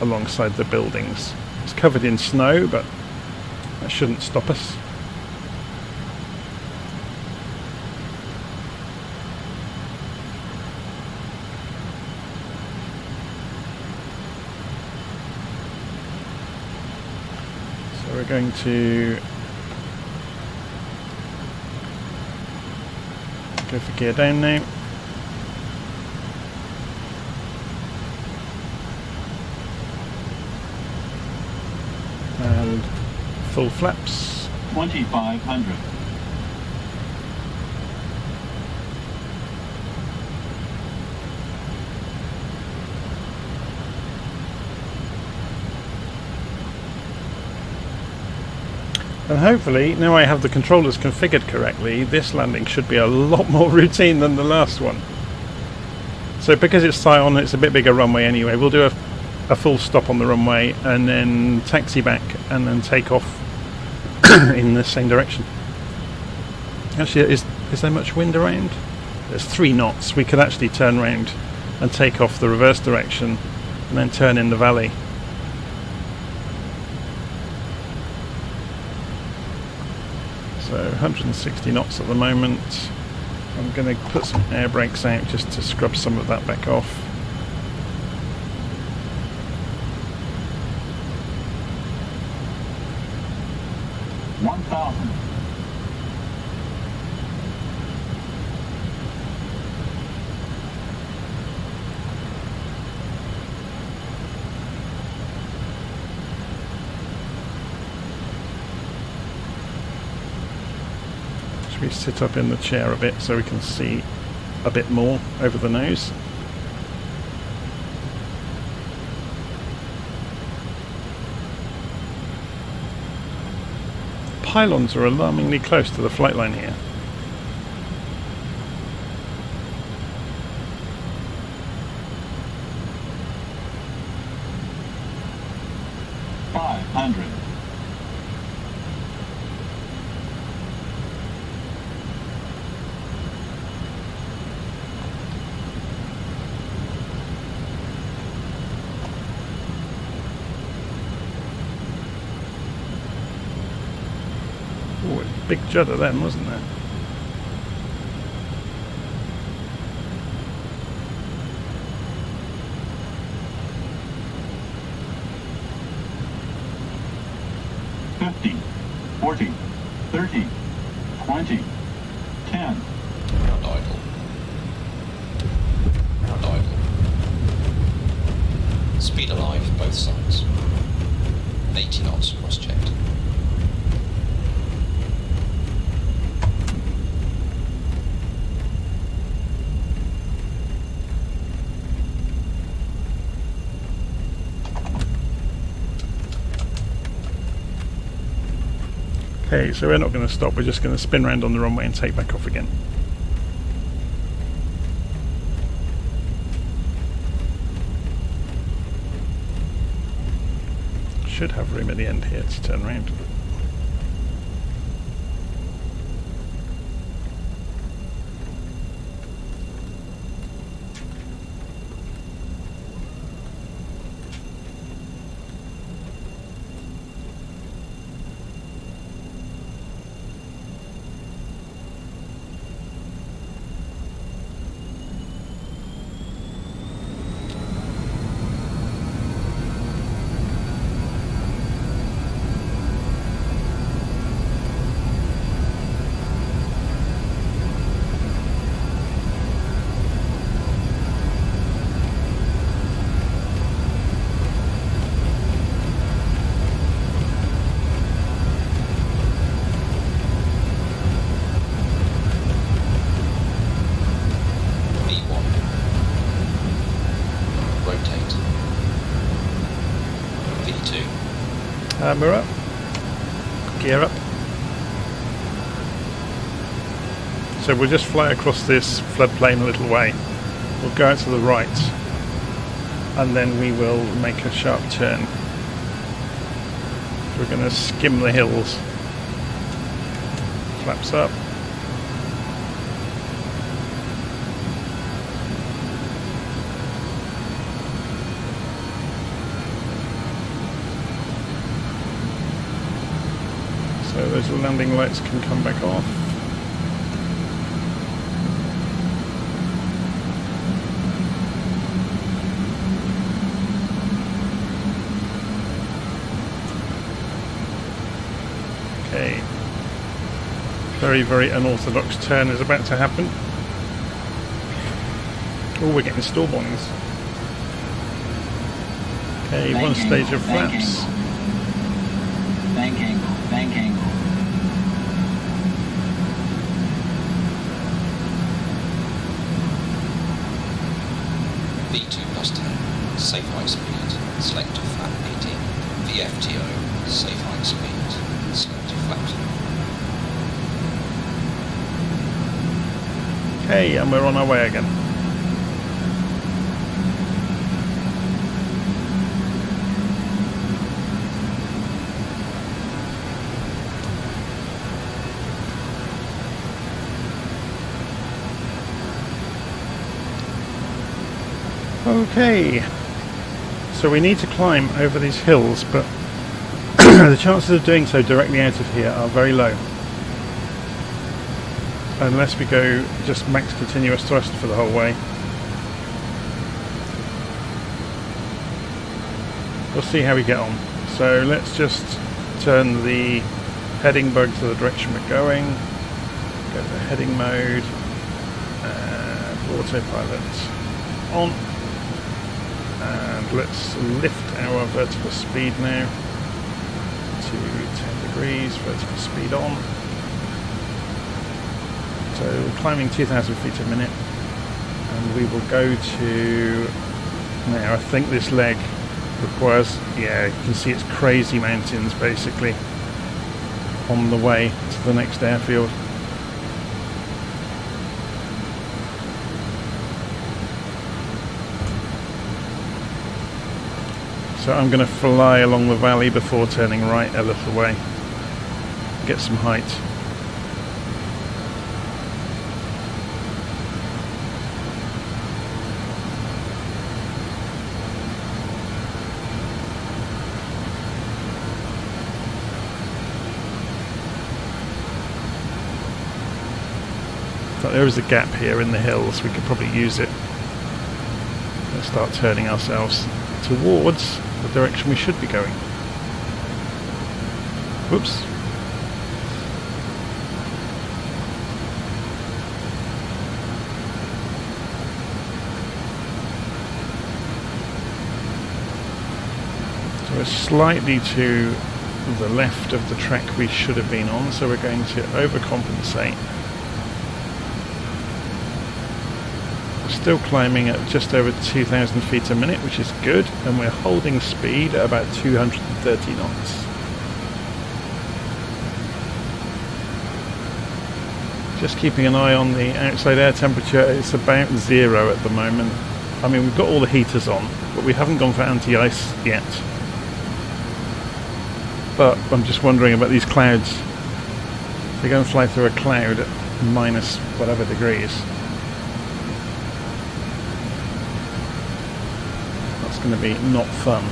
alongside the buildings. It's covered in snow, but that shouldn't stop us. So we're going to go for gear down now. And full flaps. 2500. And hopefully, now I have the controllers configured correctly, this landing should be a lot more routine than the last one. So because it's Sion, it's a bit bigger runway anyway. We'll do a full stop on the runway and then taxi back and then take off in the same direction. Actually, is there much wind around? There's 3 knots. We could actually turn round and take off the reverse direction and then turn in the valley. So 160 knots at the moment. I'm going to put some air brakes out just to scrub some of that back off. we sit up in the chair a bit so we can see a bit more over the nose. Pylons are alarmingly close to the flight line here. Oh, a big judder then, wasn't there? Forty, 30, 20, 10. Untitled. Untitled. Speed alive, both sides. 80 knots, cross-checked. Okay, so we're not going to stop, we're just going to spin round on the runway and take back off again. Should have room at the end here to turn around. We're up. Gear up. So we'll just fly across this floodplain a little way. We'll go out to the right and then we will make a sharp turn. We're going to skim the hills. Flaps up. So those landing lights can come back off. Okay. Very, very unorthodox turn is about to happen. Oh, we're getting stall bongs. Okay, one stage of flaps. Bank angle, bank angle. V2 plus 10, safe high speed, select to flap 80. VFTO, safe high speed, select to flaps. Okay, and we're on our way again. Okay, so we need to climb over these hills, but the chances of doing so directly out of here are very low. Unless we go just max continuous thrust for the whole way. We'll see how we get on. So let's just turn the heading bug to the direction we're going. Go to heading mode and autopilot on. And let's lift our vertical speed now to 10 degrees, vertical speed on. So we're climbing 2,000 feet a minute, and we will go to, now I think this leg requires, yeah, you can see it's crazy mountains basically on the way to the next airfield. So I'm going to fly along the valley before turning right a little way, get some height. But there is a gap here in the hills, we could probably use it. Let's start turning ourselves towards the direction we should be going. Whoops. So we're slightly to the left of the track we should have been on, so we're going to overcompensate. Still climbing at just over 2,000 feet a minute, which is good, and we're holding speed at about 230 knots. Just keeping an eye on the outside air temperature, it's about 0 at the moment. I mean, we've got all the heaters on, but we haven't gone for anti-ice yet. But I'm just wondering about these clouds. They're going to fly through a cloud at minus whatever degrees. Going to be not fun.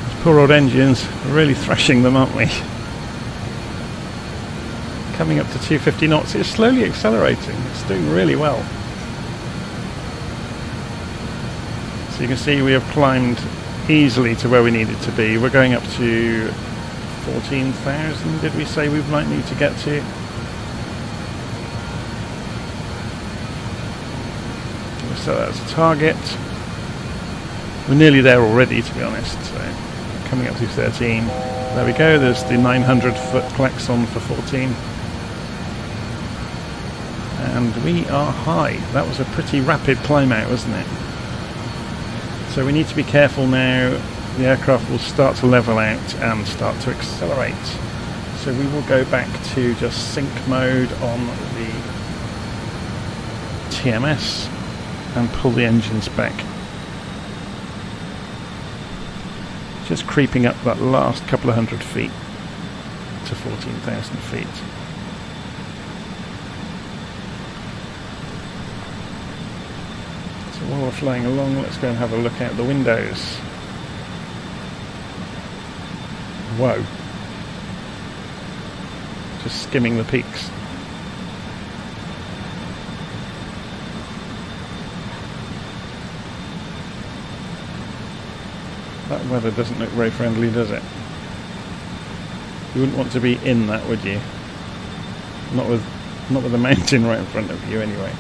These poor old engines, we're really thrashing them, aren't we? Coming up to 250 knots, it's slowly accelerating, it's doing really well. So you can see we have climbed easily to where we needed to be. We're going up to 14,000, did we say we might need to get to? We'll set that as a target. We're nearly there already, to be honest, so coming up to 13. There we go, there's the 900 foot klaxon for 14. And we are high. That was a pretty rapid climb out, wasn't it? So we need to be careful now. The aircraft will start to level out and start to accelerate. So we will go back to just sync mode on the TMS and pull the engines back. Just creeping up that last couple of hundred feet to 14,000 feet. While we're flying along, let's go and have a look out the windows. Whoa. Just skimming the peaks. That weather doesn't look very friendly, does it? You wouldn't want to be in that, would you? Not with a mountain right in front of you anyway.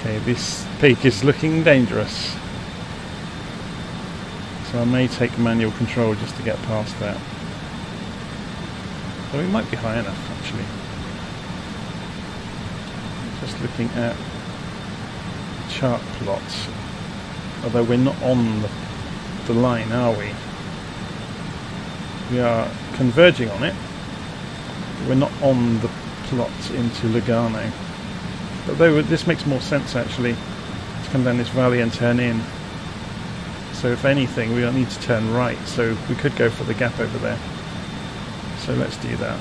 Okay, this peak is looking dangerous, so I may take manual control just to get past that. So we might be high enough actually. Just looking at chart plots, although we're not on the line, are we? We are converging on it, but we're not on the plot into Lugano. Although this makes more sense actually, to come down this valley and turn in. So if anything, we don't need to turn right, so we could go for the gap over there. So let's do that.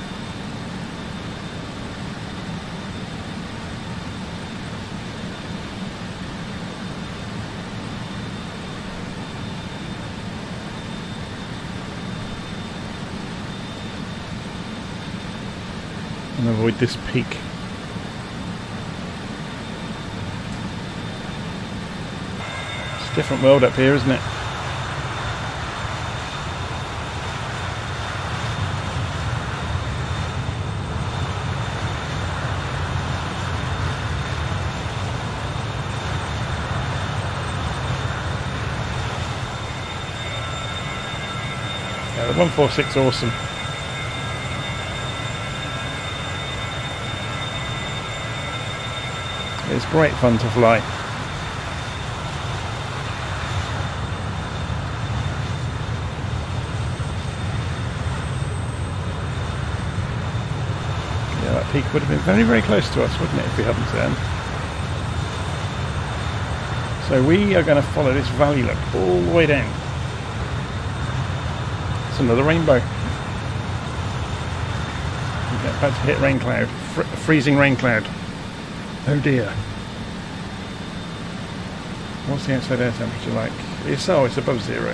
And avoid this peak. Different world up here, isn't it? 146, awesome. It's great fun to fly. Yeah, that peak would have been very, very close to us, wouldn't it, if we hadn't turned? So we are going to follow this valley look all the way down. It's another rainbow. We get about to hit rain cloud, freezing rain cloud. Oh dear. What's the outside air temperature like? It's above 0. I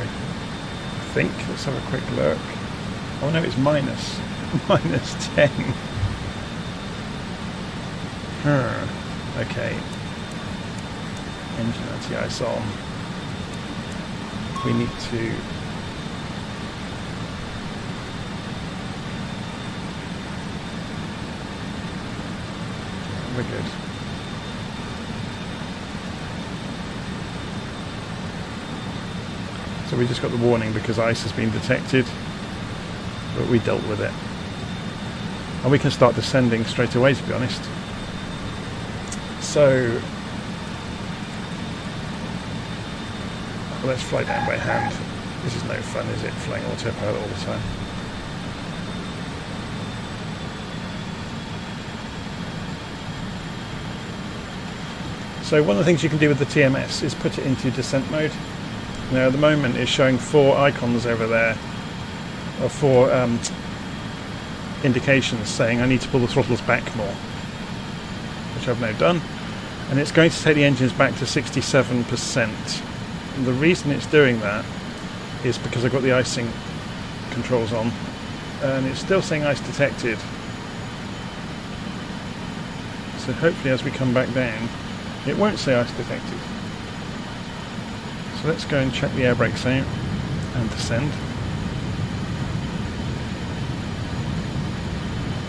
think. Let's have a quick look. Oh no, it's minus 10. Okay. Engine anti-ice on. We need to we're good. So we just got the warning because ice has been detected, but we dealt with it. And we can start descending straight away, to be honest. So let's fly down by hand. This is no fun, is it? Flying autopilot all the time. So one of the things you can do with the TMS is put it into descent mode. Now at the moment it's showing 4 icons over there, or 4 indications saying I need to pull the throttles back more, which I've now done, and it's going to take the engines back to 67%. And the reason it's doing that is because I've got the icing controls on, and it's still saying ice detected. So hopefully as we come back down it won't say ice detected. So let's go and check the air brakes out and descend.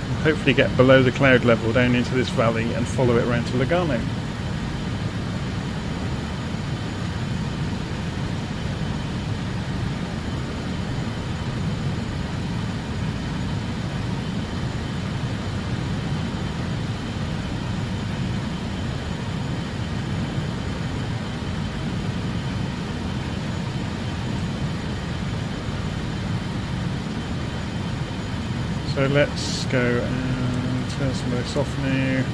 And hopefully get below the cloud level down into this valley and follow it around to Lugano. So let's go and turn some of this off now.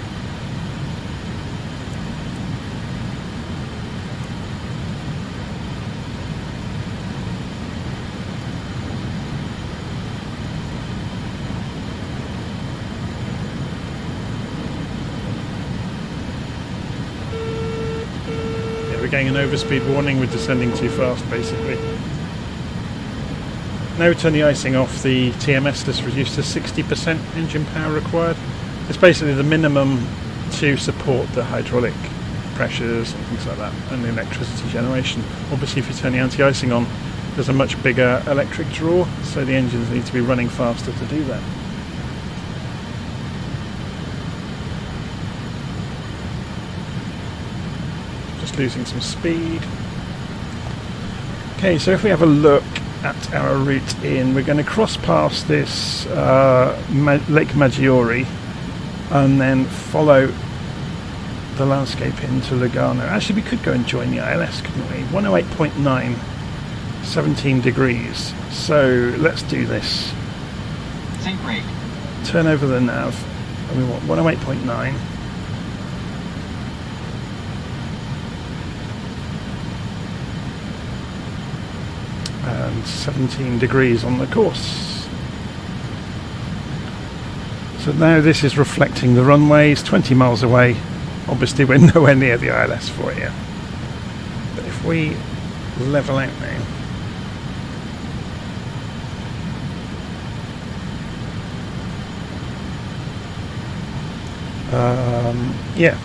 Yeah, we're getting an overspeed warning, we're descending too fast basically. Now we turn the icing off, the TMS is reduced to 60% engine power required. It's basically the minimum to support the hydraulic pressures and things like that, and the electricity generation. Obviously if you turn the anti-icing on, there's a much bigger electric draw, so the engines need to be running faster to do that. Just losing some speed. Okay, so if we have a look at our route in, we're going to cross past this Lake Maggiore and then follow the landscape into Lugano. Actually we could go and join the ILS, couldn't we? 108.9, 17 degrees. So let's do this. Sync brake. Turn over the nav and we want 108.9. And 17 degrees on the course. So now this is reflecting the runways, 20 miles away. Obviously we're nowhere near the ILS for you. But if we level out now. Yeah.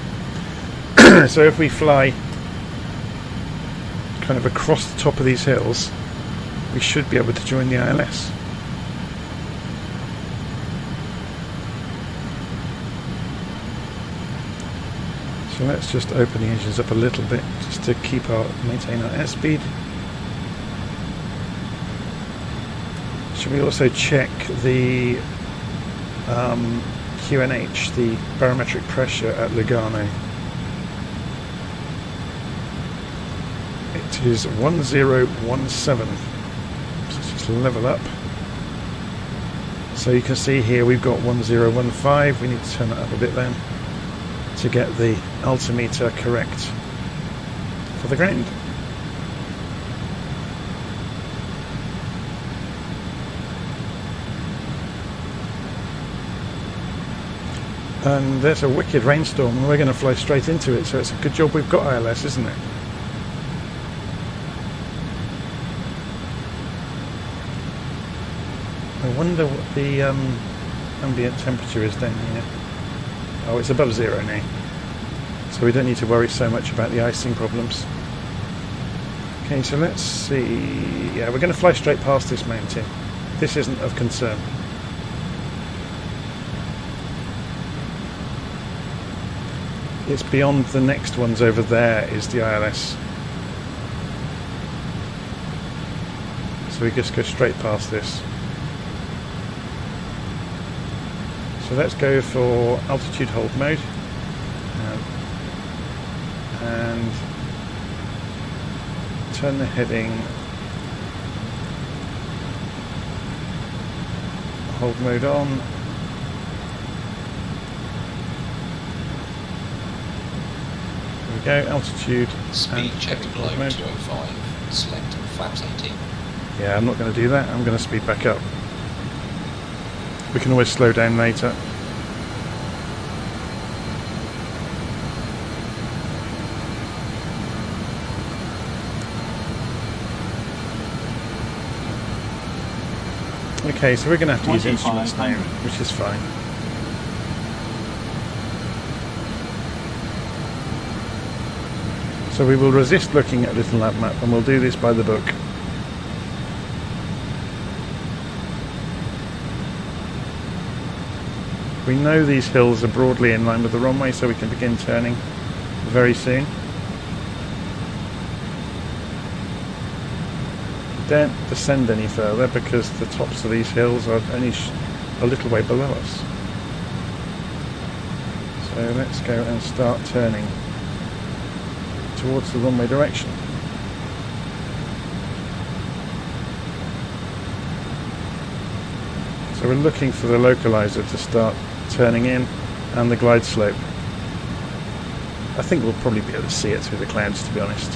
So if we fly kind of across the top of these hills, we should be able to join the ILS. So let's just open the engines up a little bit just to maintain our airspeed. Should we also check the QNH, the barometric pressure at Lugano? It is 1017. So let's just level up. So you can see here we've got 1015. We need to turn it up a bit then to get the altimeter correct for the ground. And there's a wicked rainstorm and we're going to fly straight into it, so it's a good job we've got ILS, isn't it? I wonder what the ambient temperature is down here. Oh, it's above zero now, so we don't need to worry so much about the icing problems. Okay, so let's see. Yeah, we're going to fly straight past this mountain. This isn't of concern. It's beyond the next ones over there is the ILS. So we just go straight past this. So let's go for altitude hold mode. And turn the heading. Hold mode on. Go, altitude. Speed check below 205. Select flaps 18. Yeah, I'm not going to do that. I'm going to speed back up. We can always slow down later. Okay, so we're going to have to use instruments now, which is fine. So we will resist looking at Little Nav Map and we'll do this by the book. We know these hills are broadly in line with the runway, so we can begin turning very soon. Don't descend any further because the tops of these hills are only a little way below us. So let's go and start turning towards the runway direction. So we're looking for the localizer to start turning in and the glide slope. I think we'll probably be able to see it through the clouds, to be honest.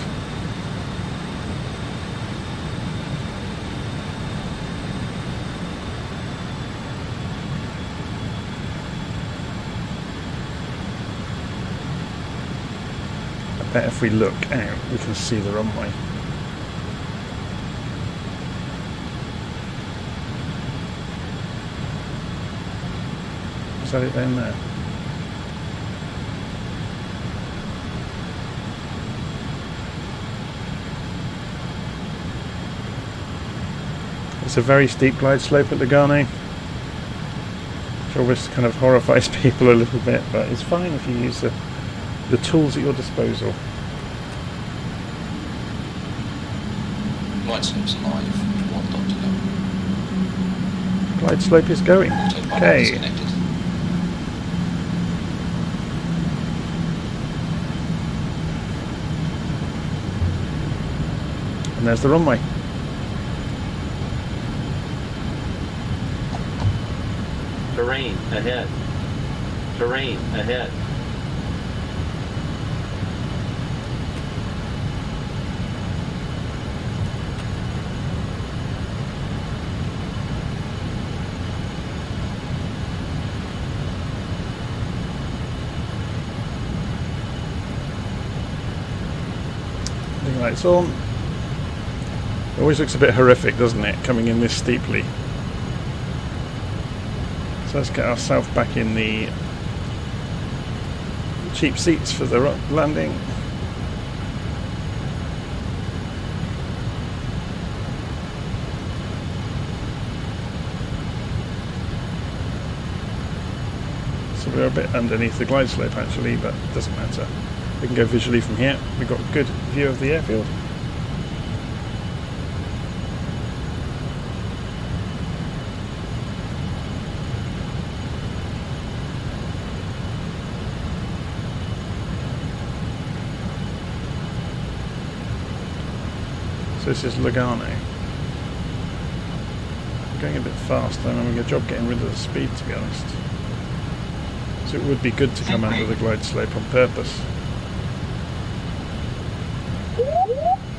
I bet if we look out we can see the runway. Is that it down there? It's a very steep glide slope at Lugano, which always kind of horrifies people a little bit, but it's fine if you use the tools at your disposal. Glide slope's alive. 1 dot to go. Glide slope is going. Okay. And there's the runway. Terrain ahead. Terrain ahead. Heading lights on. It always looks a bit horrific, doesn't it, coming in this steeply. So let's get ourselves back in the cheap seats for the landing. So we're a bit underneath the glide slope actually, but it doesn't matter. We can go visually from here. We've got a good view of the airfield. So this is Lugano. I'm going a bit fast, I'm having a job getting rid of the speed, to be honest. So it would be good to come under the glide slope on purpose.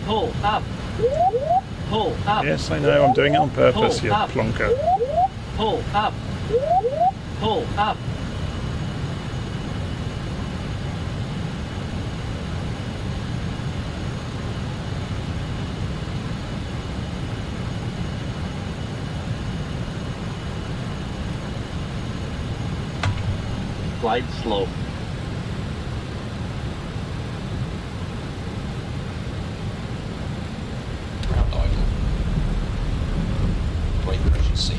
Pull up. Pull up. Yes, I know, I'm doing it on purpose, you plonker. Pull up. Pull up. Glide slope. Ground idle. Brake pressure seen.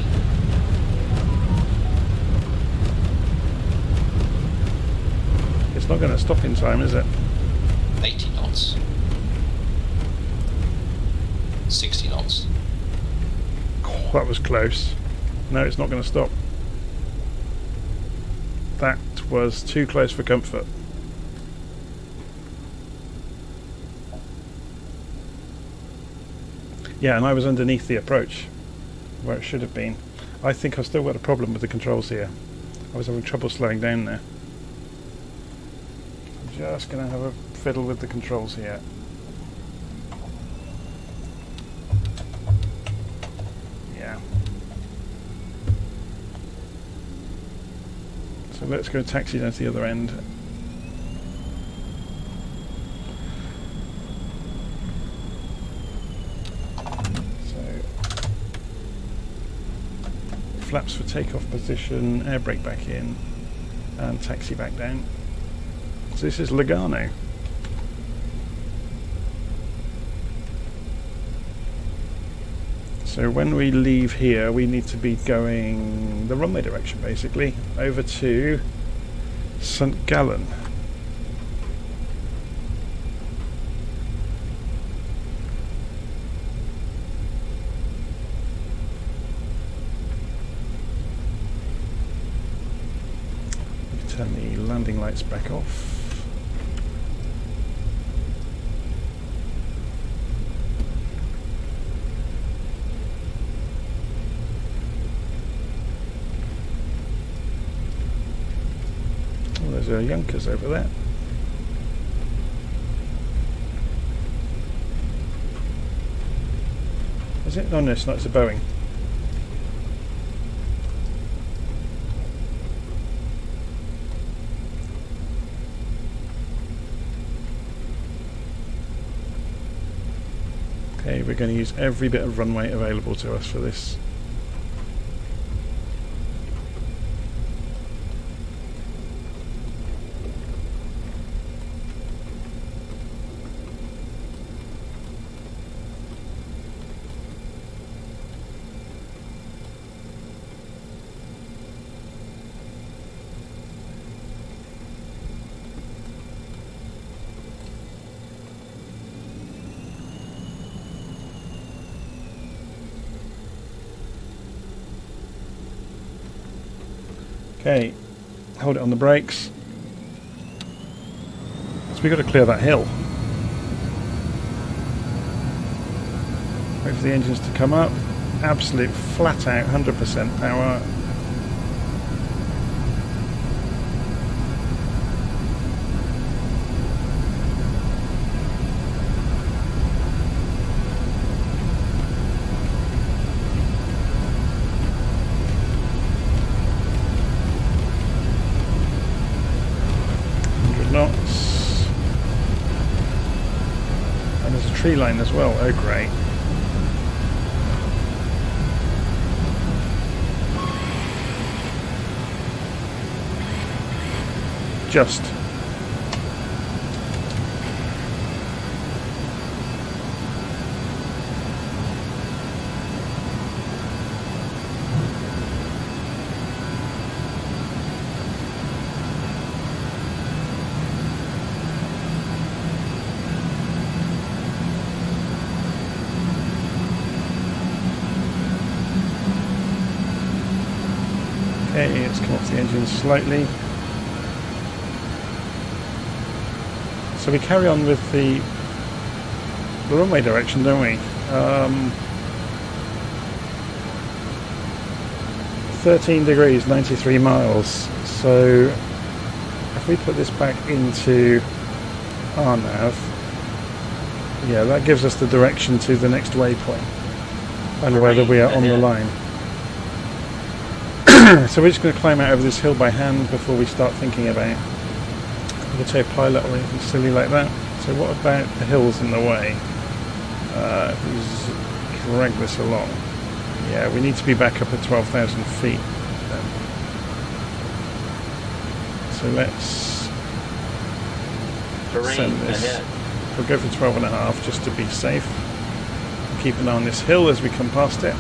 It's not going to stop in time, is it? 80 knots. 60 knots. Oh, that was close. No, it's not going to stop. That was too close for comfort. Yeah, and I was underneath the approach, where it should have been. I think I've still got a problem with the controls here. I was having trouble slowing down there. I'm just going to have a fiddle with the controls here. Yeah. So let's go taxi down to the other end. Flaps for takeoff position, air brake back in, and taxi back down. So this is Lugano. So when we leave here, we need to be going the runway direction, basically, over to St Gallen. Turn the landing lights back off. Oh, there's a Junkers over there. Is it? Oh no, it's not, it's a Boeing. Okay, we're going to use every bit of runway available to us for this. Okay, hold it on the brakes. So we've got to clear that hill. Wait for the engines to come up. Absolute flat out 100% power. Knots. And there's a tree line as well. Oh great. Just. Okay, let's come off the engine slightly. So we carry on with the runway direction, don't we? Um, 13 degrees, 93 miles. So if we put this back into our nav, yeah, that gives us the direction to the next waypoint and whether we are on the line. So we're just going to climb out over this hill by hand before we start thinking about the autopilot or anything silly like that. So what about the hills in the way? If we just drag this along. Yeah, we need to be back up at 12,000 feet then. So let's Terrain send this. ahead. We'll go for 12.5 just to be safe. Keep an eye on this hill as we come past it.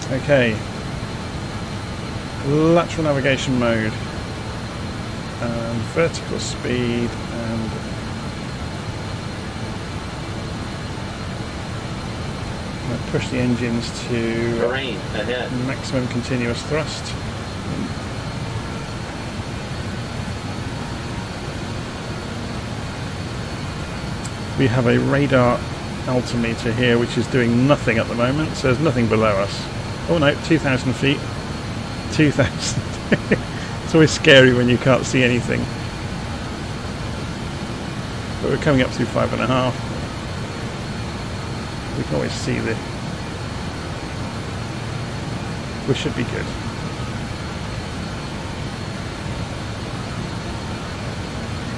Okay, lateral navigation mode and vertical speed, and I'm going to push the engines to Terrain ahead. maximum continuous thrust. We have a radar altimeter here which is doing nothing at the moment, so there's nothing below us. Oh no, 2,000 feet. 2,000. It's always scary when you can't see anything. But we're coming up to 5.5. We can always see we should be good.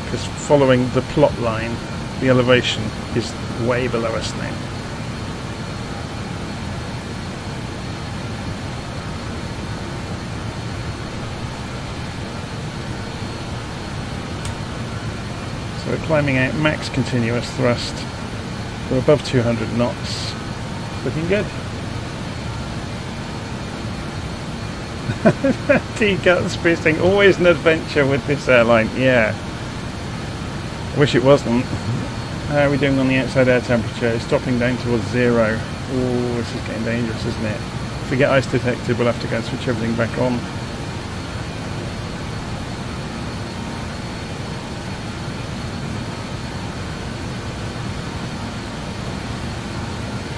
Because following the plot line, the elevation is way below us now. So we're climbing out max continuous thrust. We're above 200 knots. Looking good. T-gut boosting, always an adventure with this airline. Yeah. Wish it wasn't. How are we doing on the outside air temperature? It's dropping down towards 0. Oh, this is getting dangerous, isn't it? If we get ice detected, we'll have to go and switch everything back on.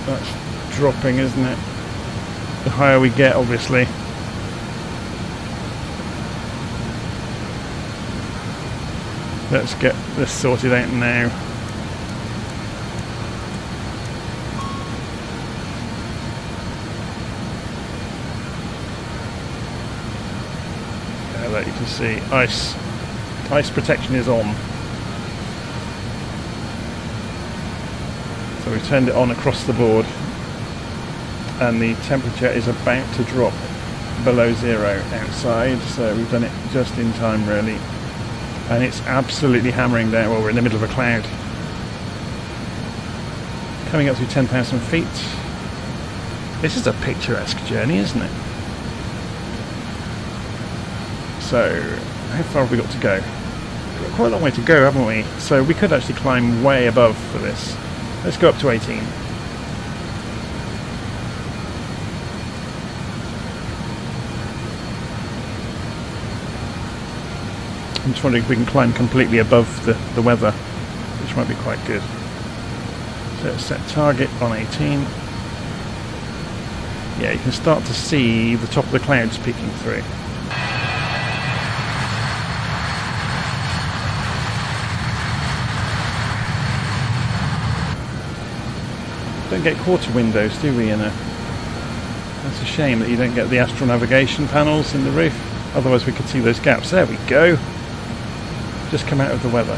That's dropping, isn't it? The higher we get, obviously. Let's get this sorted out now. There you can see ice protection is on. So we've turned it on across the board and the temperature is about to drop below 0 outside, so we've done it just in time really. And it's absolutely hammering down. Well, we're in the middle of a cloud. Coming up to 10,000 feet. This is a picturesque journey, isn't it? So, how far have we got to go? We've got quite a long way to go, haven't we? So we could actually climb way above for this. Let's go up to 18. I'm just wondering if we can climb completely above the weather, which might be quite good. So let's set target on 18. Yeah, you can start to see the top of the clouds peeking through. Don't get quarter windows, do we? That's a shame that you don't get the astral navigation panels in the roof. Otherwise we could see those gaps. There we go. Just come out of the weather.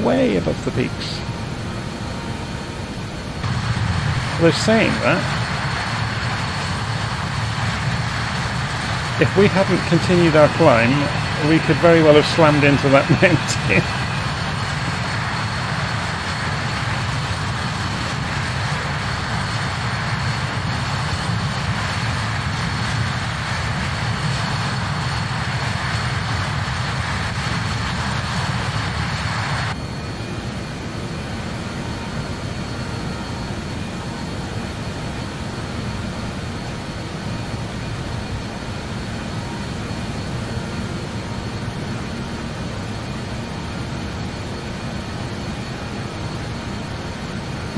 Way above the peaks. Although saying that, if we hadn't continued our climb, we could very well have slammed into that mountain.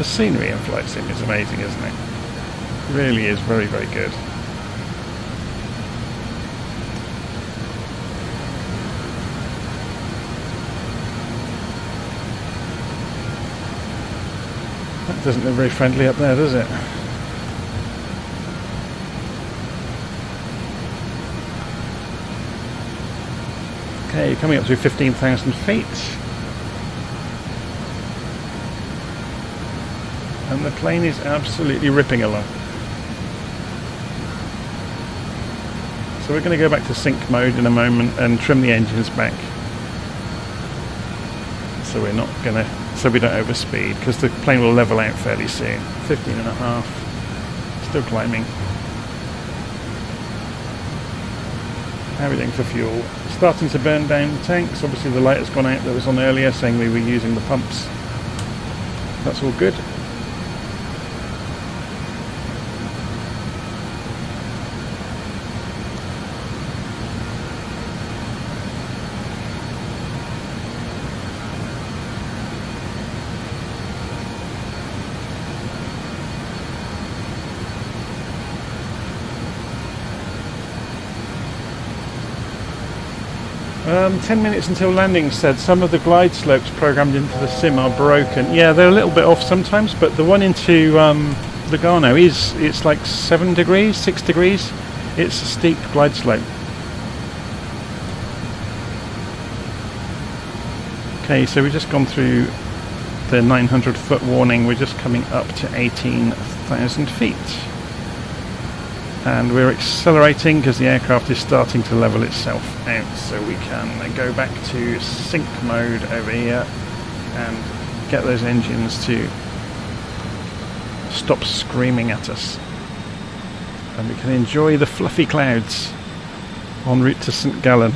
scenery in Flight Sim is amazing, isn't it? It really is very, very good. That doesn't look very friendly up there, does it? Okay, coming up to 15,000 feet. And the plane is absolutely ripping along. So we're going to go back to sync mode in a moment and trim the engines back. So we're not going to, so we don't overspeed, because the plane will level out fairly soon. 15.5, still climbing. How are we doing for fuel? Starting to burn down the tanks. Obviously the light has gone out that was on earlier saying we were using the pumps. That's all good. 10 minutes until landing said some of the glide slopes programmed into the sim are broken. Yeah, they're a little bit off sometimes, but the one into Lugano it's like 7 degrees, 6 degrees. It's a steep glide slope. Okay, so we've just gone through the 900 foot warning. We're just coming up to 18,000 feet. And we're accelerating because the aircraft is starting to level itself out, so we can go back to sync mode over here and get those engines to stop screaming at us, and we can enjoy the fluffy clouds en route to St Gallen.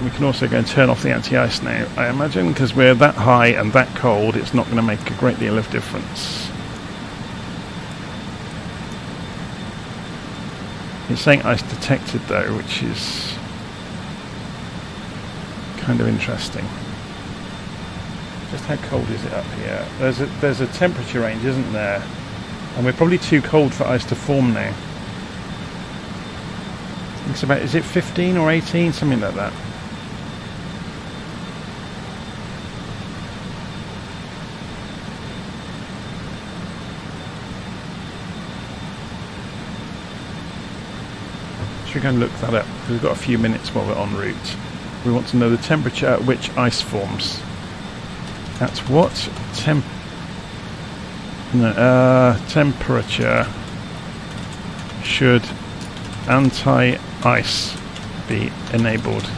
We can also go and turn off the anti-ice now, I imagine, because we're that high and that cold, it's not going to make a great deal of difference. It's saying ice detected though, which is kind of interesting. Just how cold is it up here? There's a temperature range, isn't there? And we're probably too cold for ice to form now. It's about, is it 15 or 18? Something like that. Should we go and look that up? Because we've got a few minutes while we're en route. We want to know the temperature at which ice forms. At what temperature should anti-ice be enabled?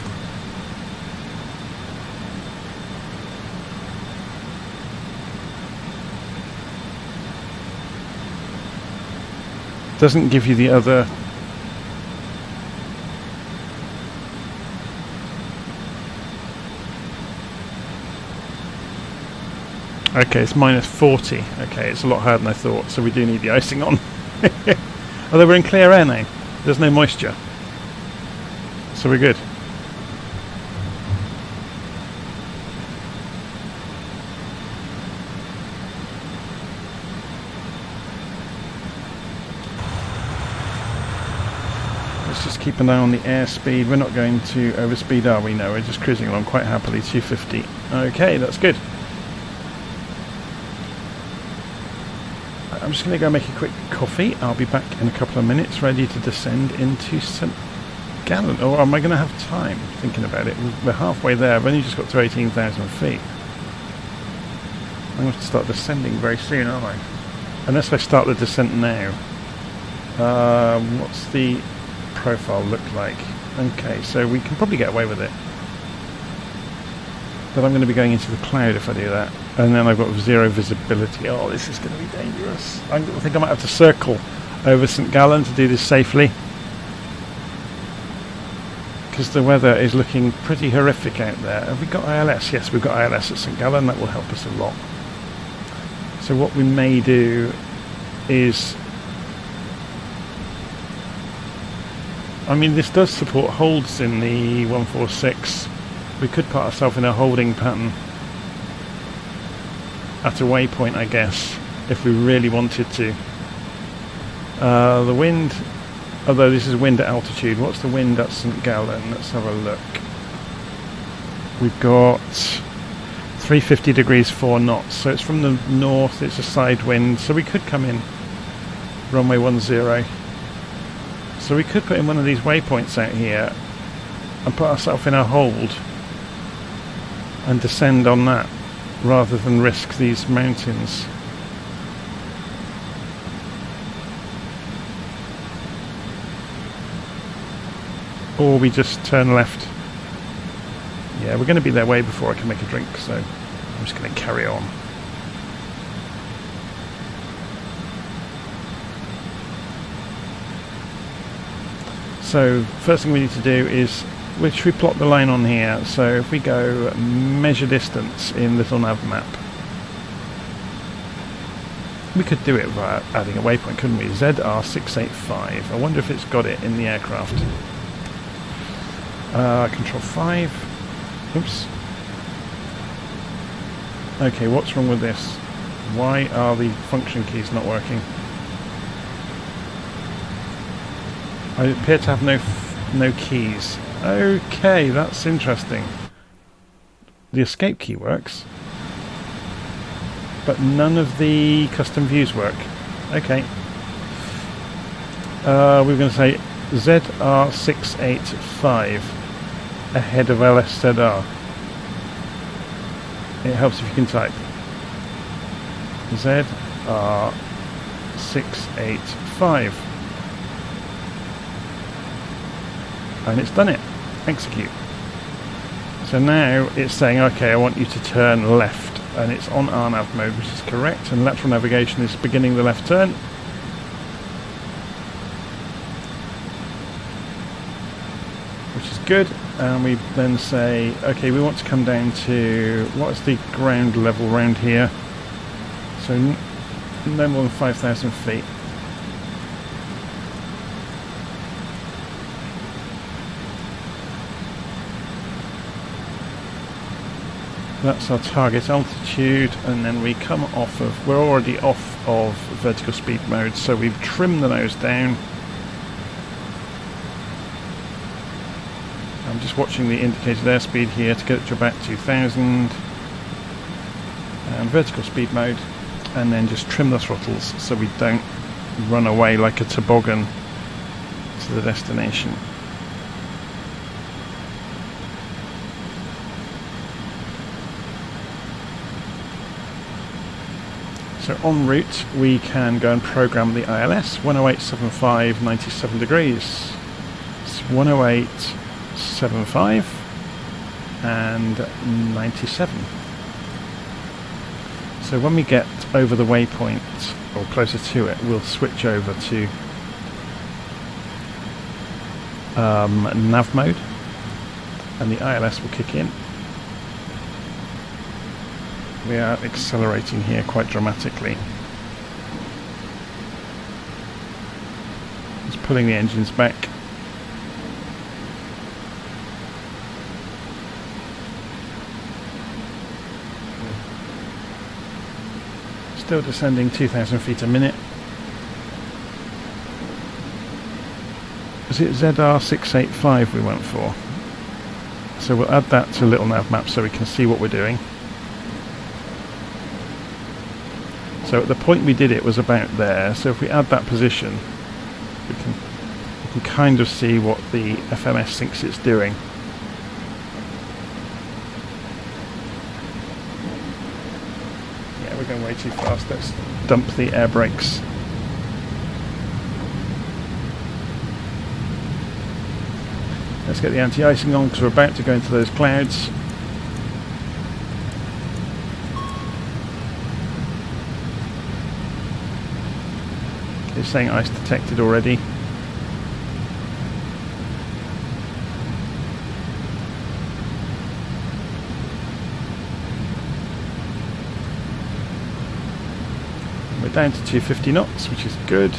Doesn't give you the other. Okay, it's minus 40. Okay, it's a lot higher than I thought, so we do need the icing on. Although we're in clear air now, there's no moisture, so we're good. Let's just keep an eye on the airspeed. We're not going to overspeed, are we? No, we're just cruising along quite happily, 250. Okay, that's good. I'm just going to go make a quick coffee. I'll be back in a couple of minutes, ready to descend into St Gallen. Or am I going to have time? Thinking about it, we're halfway there. I've only just got to 18,000 feet. I'm going to have to start descending very soon, aren't I? Unless I start the descent now. What's the profile look like? Okay, so we can probably get away with it. But I'm going to be going into the cloud if I do that. And then I've got zero visibility. Oh, this is going to be dangerous. I think I might have to circle over St Gallen to do this safely, because the weather is looking pretty horrific out there. Have we got ILS? Yes, we've got ILS at St Gallen. That will help us a lot. So what we may do is I mean, this does support holds in the 146. We could put ourselves in a holding pattern at a waypoint, I guess, if we really wanted to. The wind, although this is wind at altitude, what's the wind at St Gallen? Let's have a look. We've got 350 degrees 4 knots, so it's from the north, it's a side wind, so we could come in runway 10. So we could put in one of these waypoints out here and put ourselves in a hold and descend on that rather than risk these mountains. Or we just turn left. Yeah, we're going to be there way before I can make a drink, so I'm just going to carry on. So first thing we need to do is, should we plot the line on here? So if we go measure distance in little nav map, we could do it via adding a waypoint, couldn't we? ZR685. I wonder if it's got it in the aircraft. Control 5. Oops. Okay, what's wrong with this? Why are the function keys not working? I appear to have no keys. Okay, that's interesting. The escape key works, but none of the custom views work. Okay. We're going to say ZR685 ahead of LSZR. It helps if you can type ZR685. And it's done it. Execute. So now it's saying, okay, I want you to turn left, and it's on RNAV mode, which is correct, and lateral navigation is beginning the left turn. Which is good. And we then say, okay, we want to come down to, what's the ground level around here? So no more than 5,000 feet. That's our target altitude, and then we come off of, we're already off of vertical speed mode, so we've trimmed the nose down. I'm just watching the indicated airspeed here to get it to about 2,000. And vertical speed mode, and then just trim the throttles so we don't run away like a toboggan to the destination. So en route we can go and program the ILS 108.75 97 degrees. It's 108.75 and 97. So when we get over the waypoint or closer to it, we'll switch over to nav mode, and the ILS will kick in. We are accelerating here quite dramatically. Just pulling the engines back. Still descending 2,000 feet a minute. Is it ZR685 we went for? So we'll add that to little nav map so we can see what we're doing. So at the point we did it was about there, so if we add that position, we can kind of see what the FMS thinks it's doing. Yeah, we're going way too fast. Let's dump the air brakes. Let's get the anti-icing on because we're about to go into those clouds. It's saying ice detected already. We're down to 250 knots, which is good.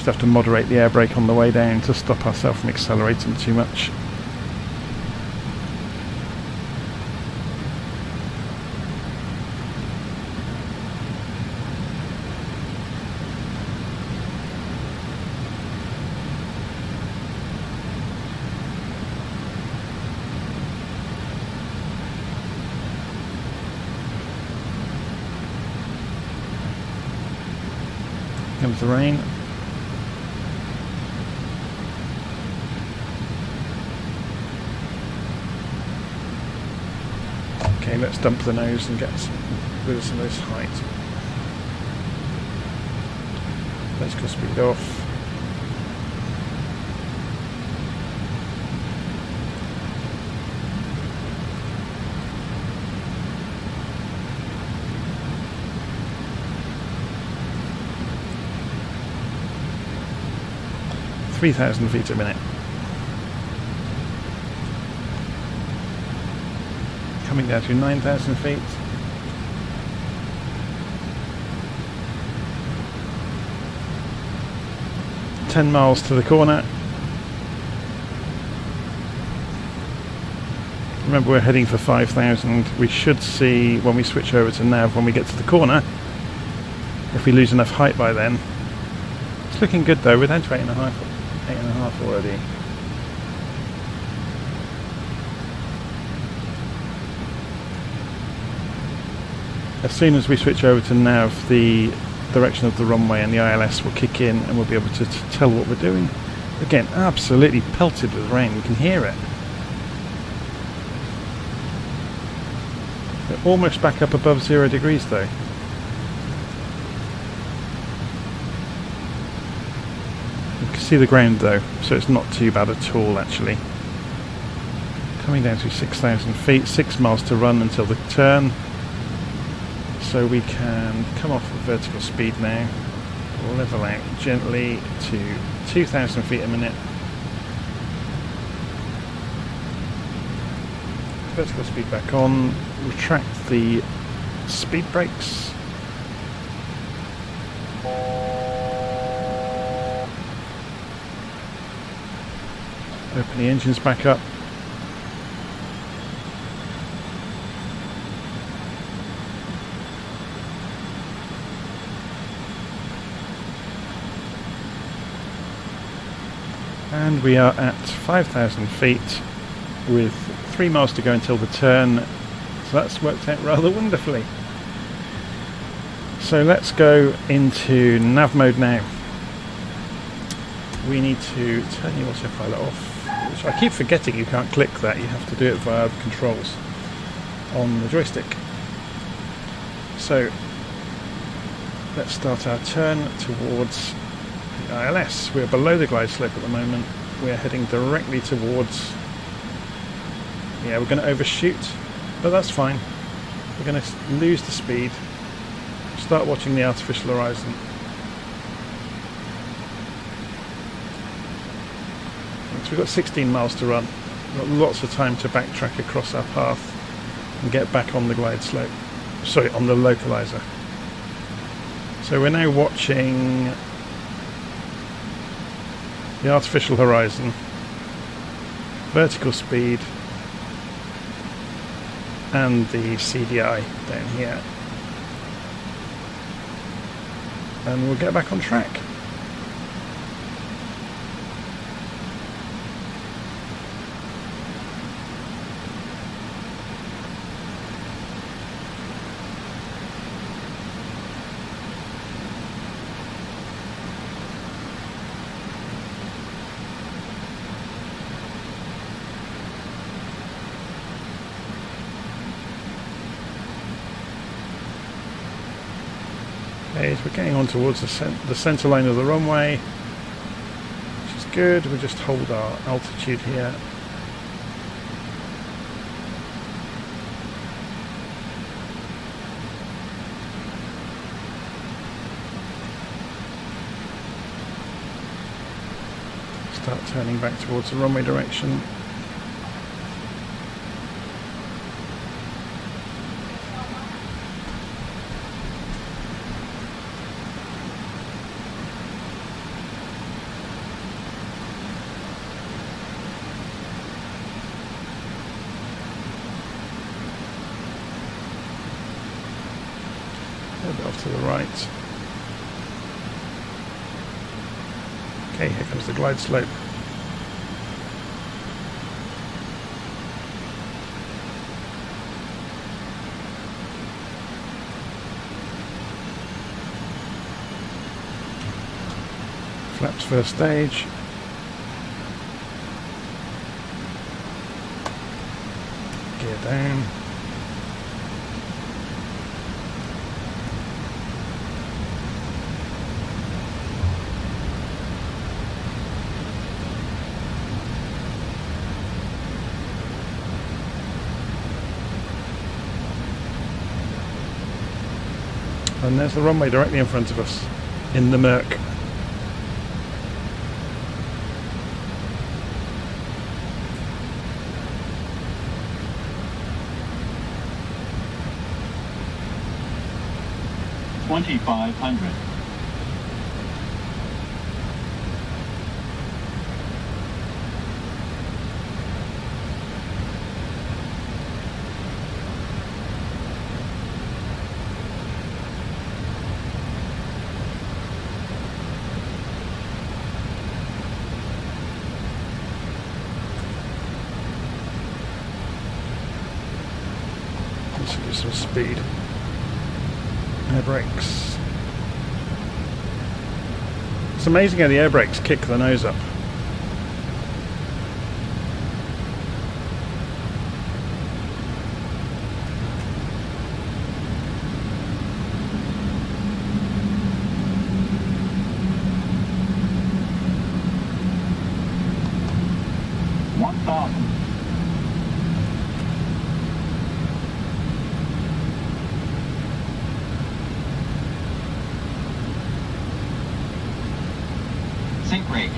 Just have to moderate the air brake on the way down to stop ourselves from accelerating too much. Comes the rain. Okay, let's dump the nose and get rid of some of this height. Let's go speed off. .3,000 feet a minute. Coming down to 9,000 feet. $10 miles to the corner. Remember, we're heading for 5,000. We should see when we switch over to nav when we get to the corner. If we lose enough height by then. It's looking good though. We're down to 8.5 already. As soon as we switch over to nav, the direction of the runway and the ILS will kick in and we'll be able to tell what we're doing. Again, absolutely pelted with rain, we can hear it. We're almost back up above 0 degrees though. You can see the ground though, so it's not too bad at all actually. Coming down to 6,000 feet, 6 miles to run until the turn. So we can come off at vertical speed now, level out gently to 2,000 feet a minute. Vertical speed back on, retract the speed brakes. Open the engines back up. And we are at 5,000 feet with 3 miles to go until the turn, so that's worked out rather wonderfully. So let's go into nav mode now. We need to turn the autopilot off, which I keep forgetting you can't click that, you have to do it via the controls on the joystick. So let's start our turn towards the ILS. We're below the glide slope at the moment. We're heading directly towards... Yeah, we're going to overshoot, but that's fine. We're going to lose the speed. Start watching the artificial horizon. So we've got 16 miles to run. We've got lots of time to backtrack across our path and get back on the glide slope. Sorry, on the localizer. So we're now watching the artificial horizon, vertical speed, and the CDI down here. And we'll get back on track. As we're getting on towards the centre line of the runway, which is good. We'll just hold our altitude here. Start turning back towards the runway direction. right. Okay, here comes the glide slope. Flaps first stage. Gear down. And there's the runway directly in front of us, in the murk. $2,500. Let's do some speed. Air brakes. It's amazing how the air brakes kick the nose up. Sink rate.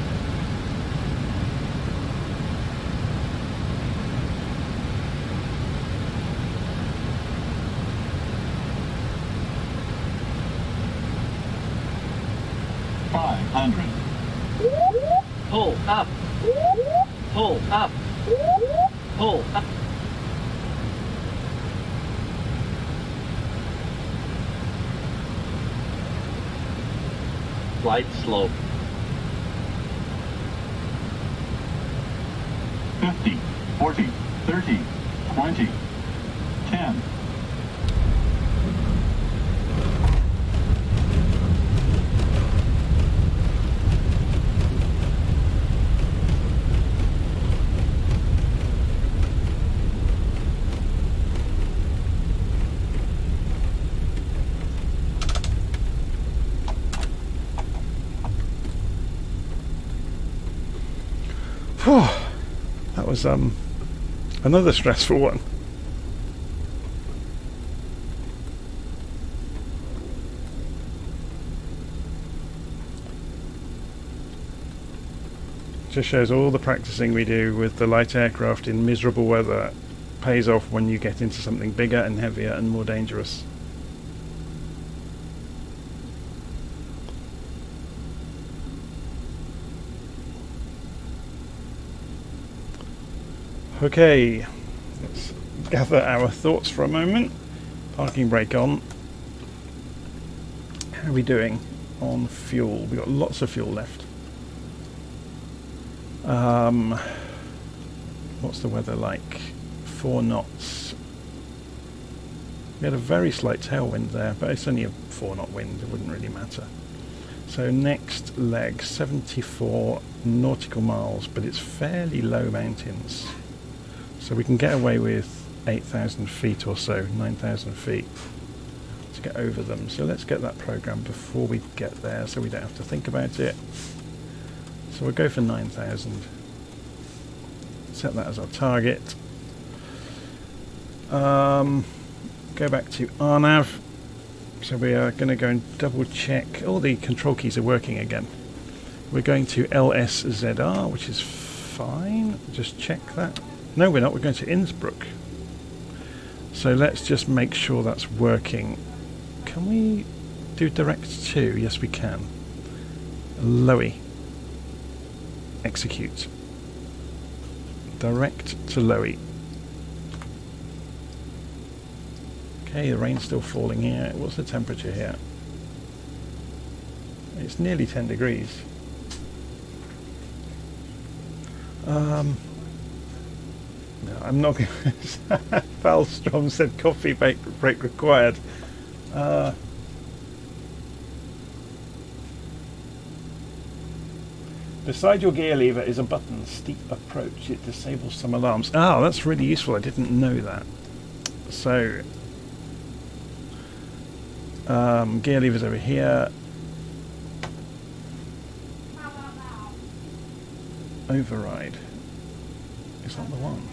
$500. Pull up. Pull up. Pull up. Glide slope. 50, 40, 30, 20, 10. Whew. That was another stressful one. Just shows all the practicing we do with the light aircraft in miserable weather pays off when you get into something bigger and heavier and more dangerous. Okay, let's gather our thoughts for a moment. Parking brake on. How are we doing on fuel? We've got lots of fuel left. What's the weather like? 4 knots. We had a very slight tailwind there, but it's only a 4-knot wind, it wouldn't really matter. So next leg, 74 nautical miles, but it's fairly low mountains. So we can get away with 8,000 feet or so, 9,000 feet to get over them. So let's get that programmed before we get there so we don't have to think about it. So we'll go for 9,000. Set that as our target. Go back to RNAV. So we are going to go and double check. All the control keys are working again. We're going to LSZR, which is fine. Just check that. No, we're not. We're going to Innsbruck. So let's just make sure that's working. Can we do direct to? Yes, we can. Lowy. Execute. Direct to Lowy. Okay, the rain's still falling here. What's the temperature here? It's nearly 10 degrees. No, I'm not going to... Valstrom said coffee break required. Beside your gear lever is a button, steep approach. It disables some alarms. Ah, that's really useful. I didn't know that. So, gear lever's over here. Override. Is that the one?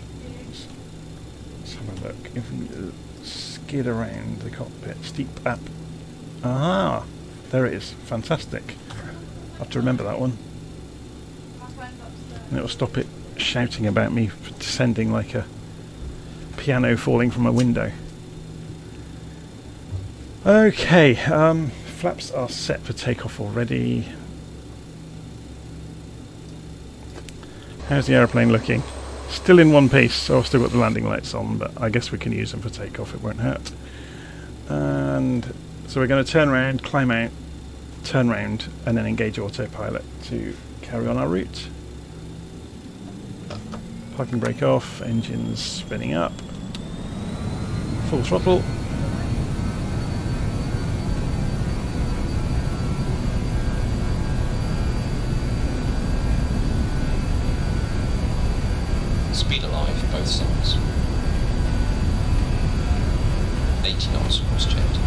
Let's have a look. If we skid around the cockpit, steep up. Ah, there it is. Fantastic. I have to remember that one. And it'll stop it shouting about me descending like a piano falling from a window. Okay, flaps are set for takeoff already. How's the aeroplane looking? Still in one piece, so I've still got the landing lights on, but I guess we can use them for takeoff, it won't hurt. And so we're going to turn around, climb out, turn round, and then engage autopilot to carry on our route. Parking brake off, engines spinning up, full throttle. Speed alive, both sides. 80 knots cross-checked.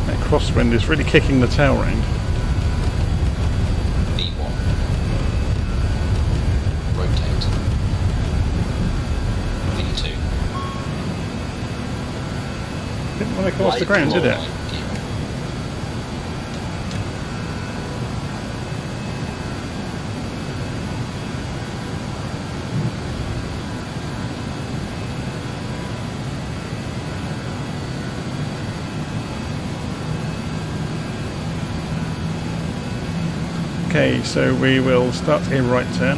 That crosswind is really kicking the tail round. V1. Rotate. V2. Didn't want to cross the ground, did it? Gear. Okay, so we will start a right turn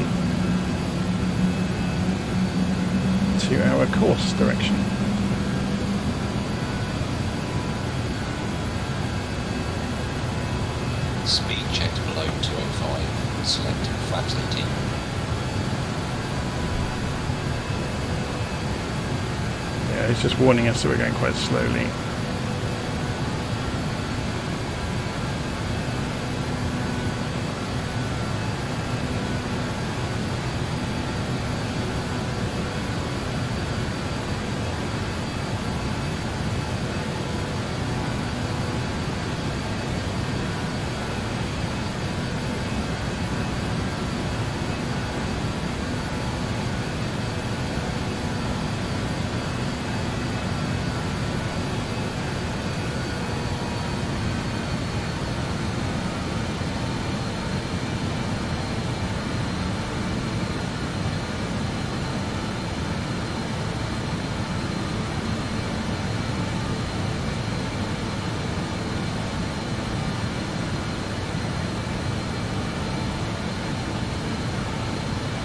to our course direction. Speed checked below 205. Select flaps 18. Yeah, it's just warning us that we're going quite slowly.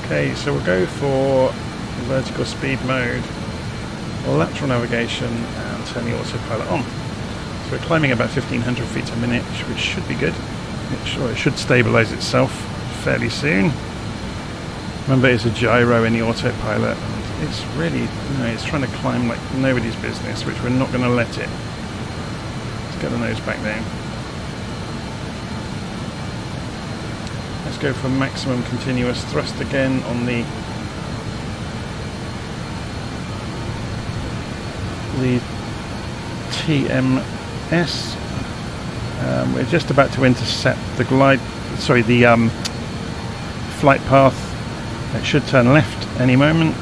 Okay, so we'll go for vertical speed mode, lateral navigation, and turn the autopilot on. So we're climbing about 1500 feet a minute, which should be good. It should stabilise itself fairly soon. Remember, it's a gyro in the autopilot, and it's really, you know, it's trying to climb like nobody's business, which we're not going to let it. Let's get the nose back down. Let's go for maximum continuous thrust again on the TMS. We're just about to intercept the flight path. It should turn left any moment.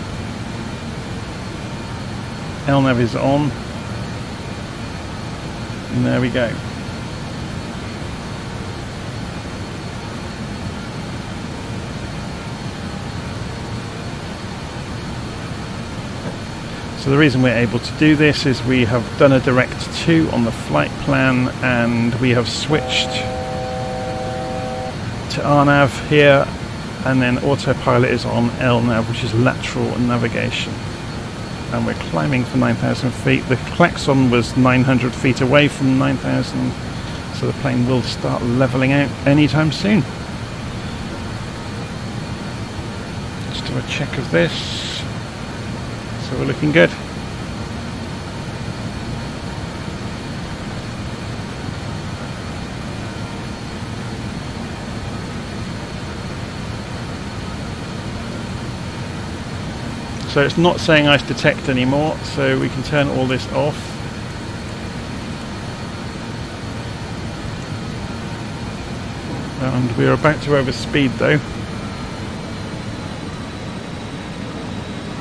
LNAV is on. And there we go. So the reason we're able to do this is we have done a direct to on the flight plan, and we have switched to RNAV here, and then autopilot is on LNAV, which is lateral navigation. and we're climbing for 9,000 feet. The klaxon was 900 feet away from 9,000, so the plane will start levelling out anytime soon. Just do a check of this. So we're looking good. So it's not saying ice detect anymore, so we can turn all this off. And we're about to overspeed though.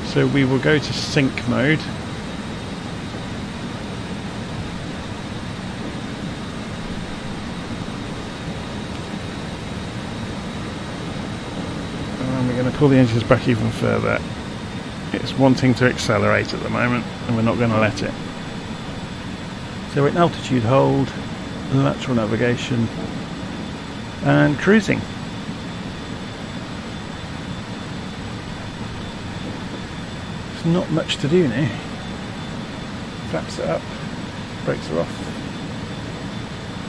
So we will go to sync mode. And we're going to pull the engines back even further. It's wanting to accelerate at the moment, and we're not going to let it. So we're in altitude hold, lateral navigation, and cruising. There's not much to do now. Flaps are up, brakes are off,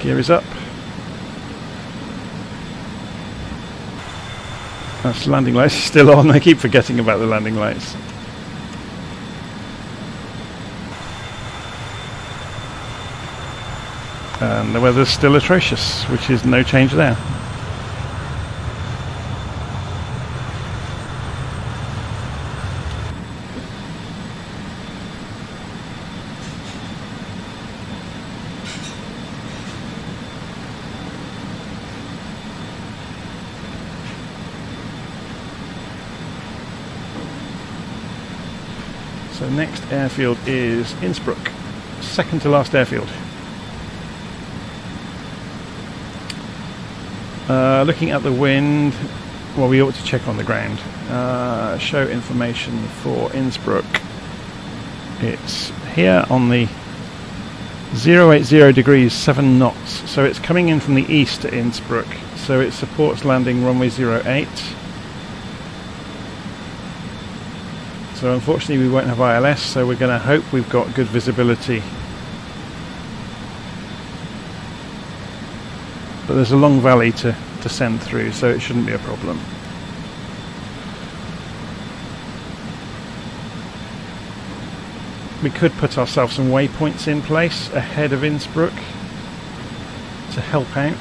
gear is up. That's landing lights still on. I keep forgetting about the landing lights. And the weather's still atrocious, which is no change there. So next airfield is Innsbruck, second to last airfield. Looking at the wind, well, we ought to check on the ground. Show information for Innsbruck. It's here on the 080 degrees 7 knots, so it's coming in from the east to Innsbruck, so it supports landing runway 08. So unfortunately we won't have ILS, so we're going to hope we've got good visibility. But there's a long valley to descend through, so it shouldn't be a problem. We could put ourselves some waypoints in place ahead of Innsbruck to help out.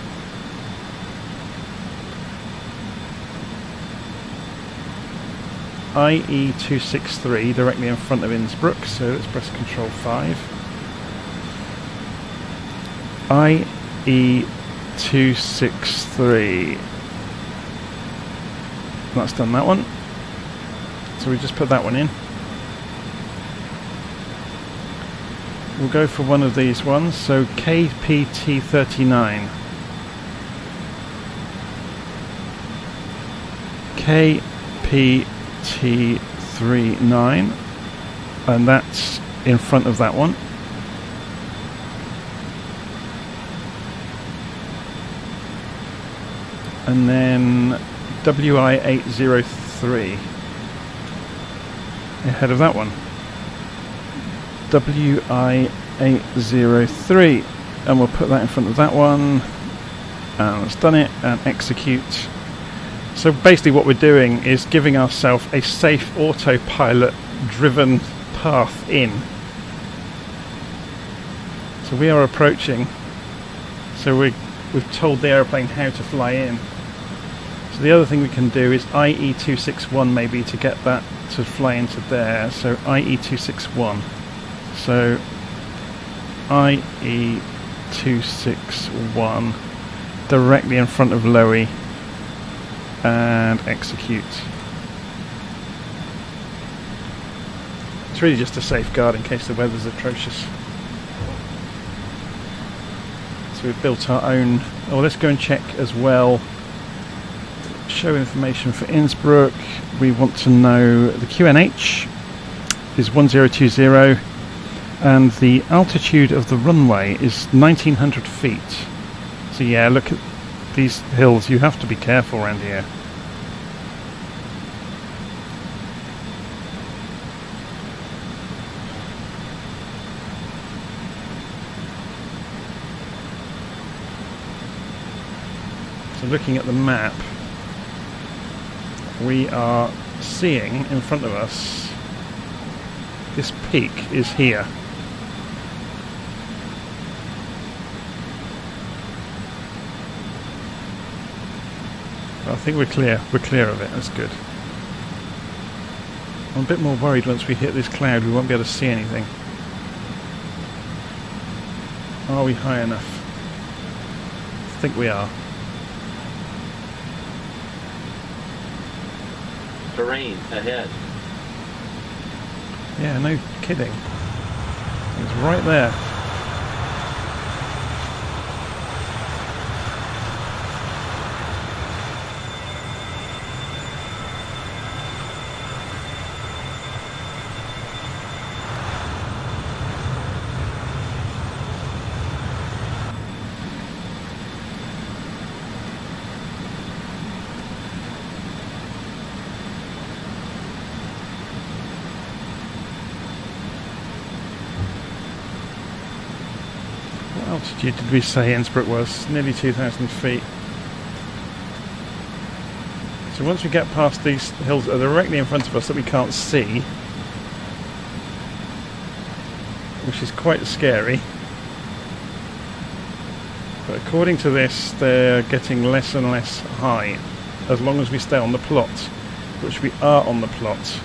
IE263 directly in front of Innsbruck, so let's press Control 5. IE263. That's done that one. So we just put that one in. We'll go for one of these ones, so KPT39. KPT39, and that's in front of that one. And then WI803 ahead of that one. WI803, and we'll put that in front of that one, and it's done it, and execute. So basically what we're doing is giving ourselves a safe autopilot driven path in. So we are approaching, so we've told the aeroplane how to fly in. So the other thing we can do is IE261 maybe to get that to fly into there. So IE261. So IE261 directly in front of Lowy and execute. It's really just a safeguard in case the weather's atrocious. So we've built our own. Oh, let's go and check as well. Show information for Innsbruck. We want to know the QNH is 1020 and the altitude of the runway is 1900 feet. So yeah, look at these hills, you have to be careful around here. So looking at the map, we are seeing in front of us, this peak is here. I think we're clear of it, that's good. I'm a bit more worried once we hit this cloud we won't be able to see anything. Are we high enough? I think we are. Terrain ahead. Yeah, no kidding. It's right there. What altitude did we say Innsbruck was? Nearly 2,000 feet. So once we get past these hills that are directly in front of us that we can't see, which is quite scary, but according to this they're getting less and less high as long as we stay on the plot, which we are on the plot,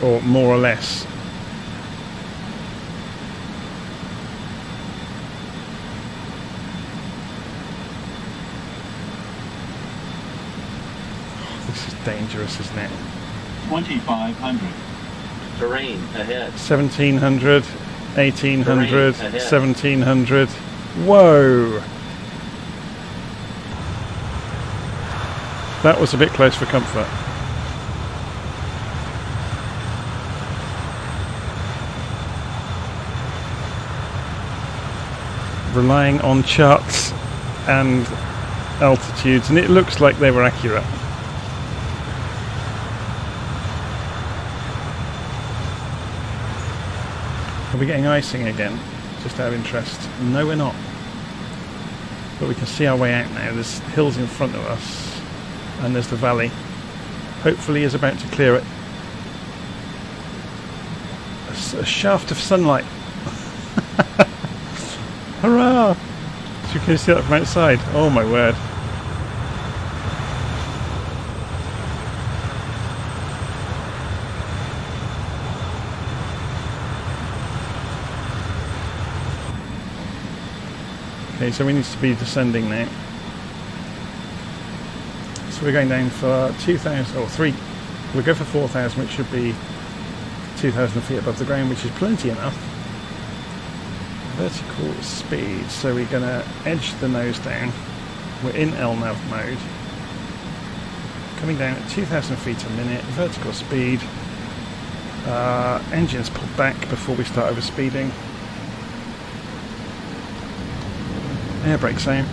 or more or less. This is dangerous, isn't it? 2,500. Terrain ahead. 1,700, 1,800, Terrain ahead. 1,700. Whoa! That was a bit close for comfort. Relying on charts and altitudes, and it looks like they were accurate. Are we getting icing again? Just out of interest. No, we're not. But we can see our way out now. There's hills in front of us, and there's the valley. Hopefully is about to clear it. A shaft of sunlight. Hurrah! So you can see that from outside. Oh my word. Okay, so we need to be descending now. So we're going down for 2,000, or 3. We'll go for 4,000, which should be 2,000 feet above the ground, which is plenty enough. Vertical speed, so we're going to edge the nose down. We're in LNAV mode. Coming down at 2,000 feet a minute, vertical speed. Engines pulled back before we start overspeeding. Air brake same.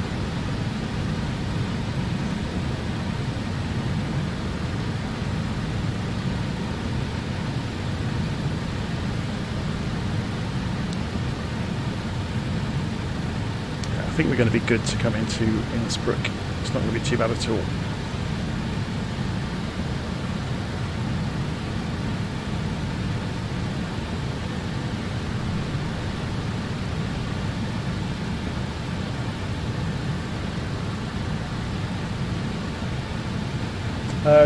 I think we're going to be good to come into Innsbruck. It's not going to be too bad at all.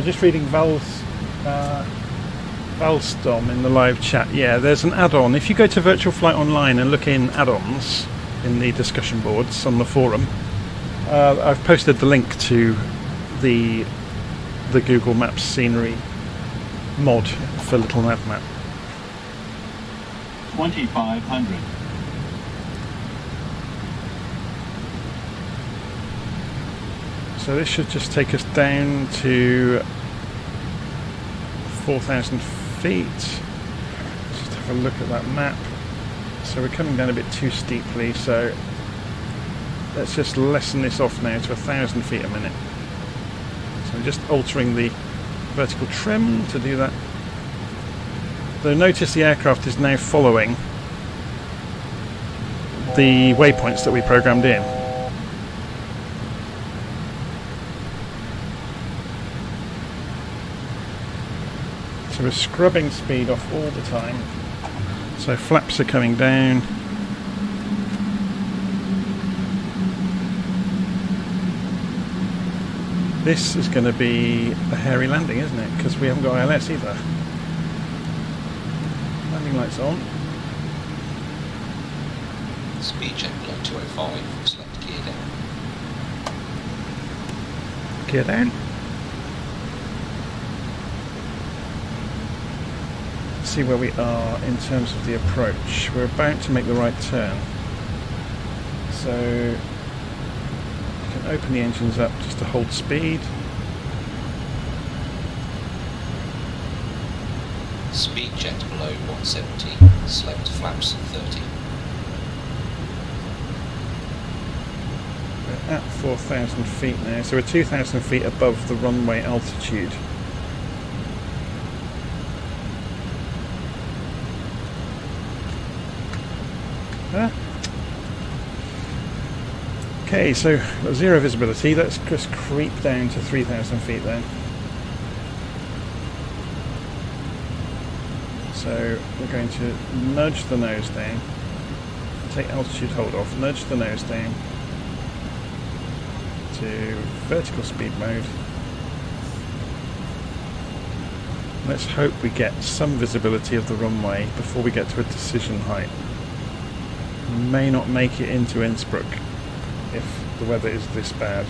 Just reading Valstom in the live chat. Yeah, there's an add-on. If you go to Virtual Flight Online and look in add-ons in the discussion boards on the forum, I've posted the link to the Google Maps scenery mod for Little Nav Map. 2,500. So this should just take us down to 4,000 feet. Let's just have a look at that map. So we're coming down a bit too steeply, so let's just lessen this off now to 1,000 feet a minute. So I'm just altering the vertical trim to do that. Though notice the aircraft is now following the waypoints that we programmed in. So we're scrubbing speed off all the time. So flaps are coming down. This is going to be a hairy landing, isn't it? Because we haven't got ILS either. Landing lights on. Speed check below 205, select gear down. Gear down. Let's see where we are in terms of the approach. We're about to make the right turn. So we can open the engines up just to hold speed. Speed checked below 170, select flaps 30. We're at 4,000 feet now, so we're 2,000 feet above the runway altitude. Okay, so zero visibility. Let's just creep down to 3,000 feet then. So we're going to nudge the nose down, take altitude hold off, nudge the nose down to vertical speed mode. Let's hope we get some visibility of the runway before we get to a decision height. We may not make it into Innsbruck if the weather is this bad.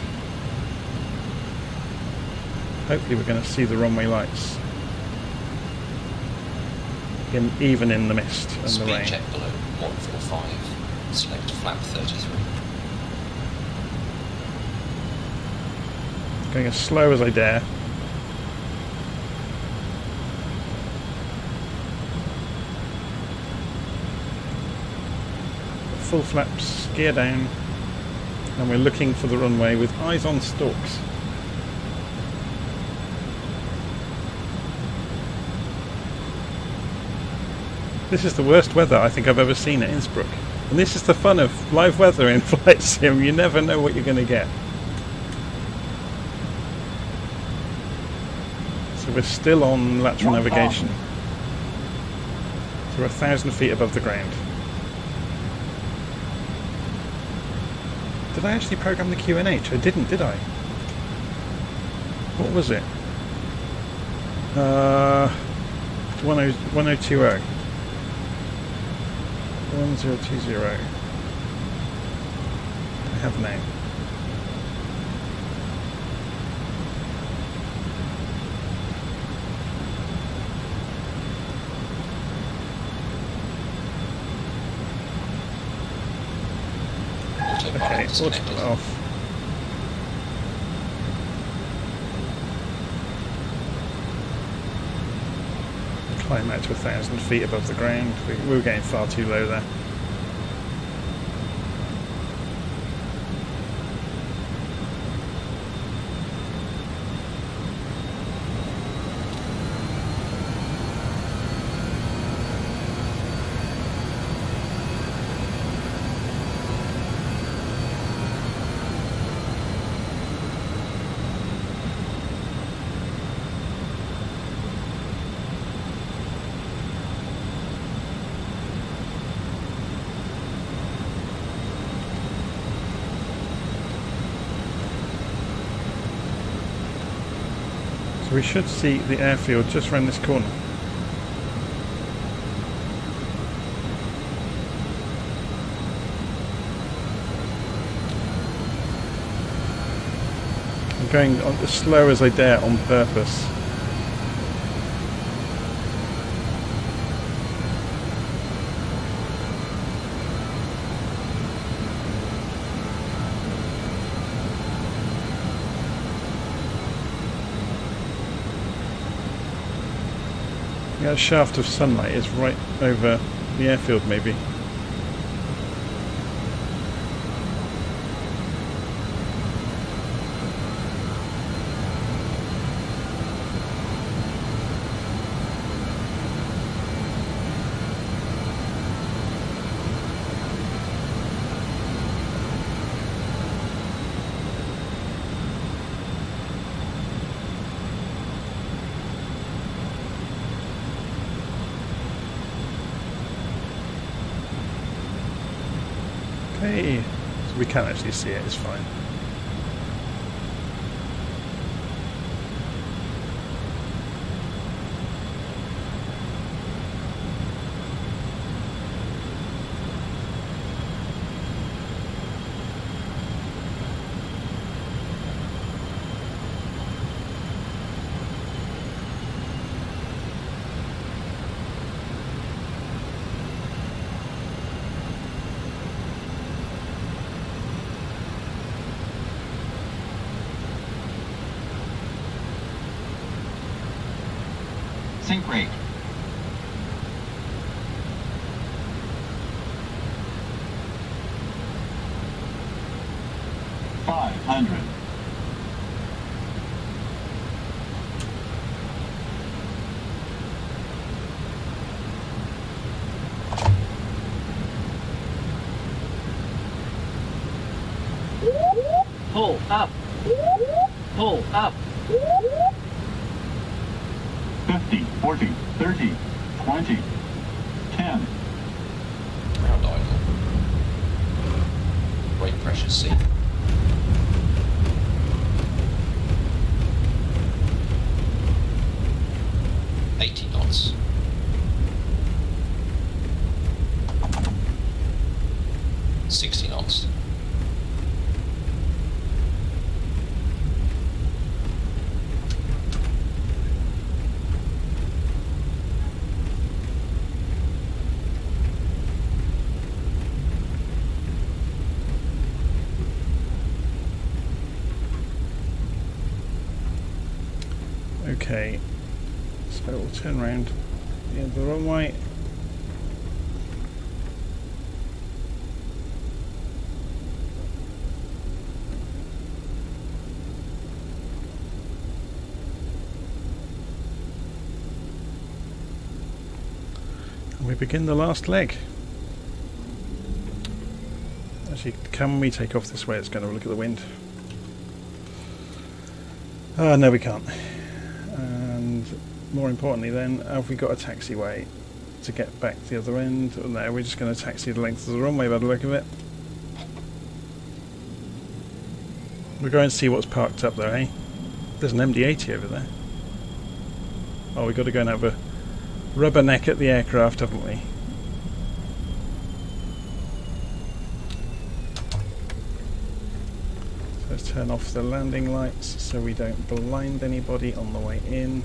Hopefully we're going to see the runway lights, even in the mist and the rain. Speed check below 145, select flap 33. Going as slow as I dare. Full flaps, gear down, and we're looking for the runway with eyes on stalks. This is the worst weather I think I've ever seen at Innsbruck. And this is the fun of live weather in flight sim, you never know what you're going to get. So we're still on lateral navigation. So we're 1,000 feet above the ground. Did I actually program the QNH? I didn't, did I? What was it? 1020. 1020. I have now. Okay, autopilot off. Climb out to 1,000 feet above the ground. We were getting far too low there. So we should see the airfield just around this corner. I'm going on as slow as I dare on purpose. That shaft of sunlight is right over the airfield, maybe. Hey, so we can actually see it, it's fine. Sink rate. $500. Pull up. Pull up. 50, 40, 30, 20, 10. Round idle. Brake pressure C. $80. 60 knots. Okay, so we'll turn around the end of the runway. And we begin the last leg. Actually, can we take off this way? It's going to look at the wind. No, we can't. And more importantly then, have we got a taxiway to get back to the other end? Or no, we're just going to taxi the length of the runway by the look of it. We'll go and see what's parked up there, eh? There's an MD-80 over there. Oh, we've got to go and have a rubberneck at the aircraft, haven't we? So let's turn off the landing lights so we don't blind anybody on the way in.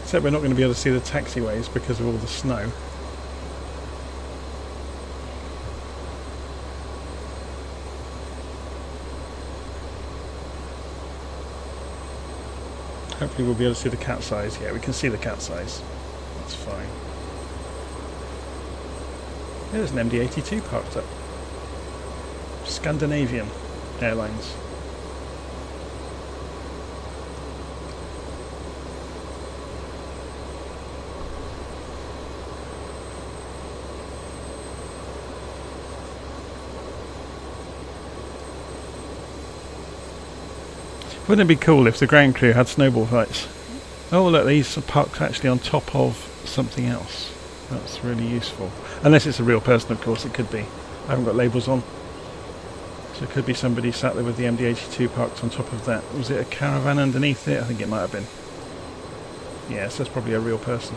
Except we're not going to be able to see the taxiways because of all the snow. Hopefully we'll be able to see the cat size. Yeah, we can see the cat size. That's fine. There's an MD-82 parked up. Scandinavian Airlines. Wouldn't it be cool if the ground crew had snowball fights? Oh look, these are parked actually on top of something else. That's really useful. Unless it's a real person, of course, it could be. I haven't got labels on. So it could be somebody sat there with the MD-82 parked on top of that. Was it a caravan underneath it? I think it might have been. Yes, that's probably a real person.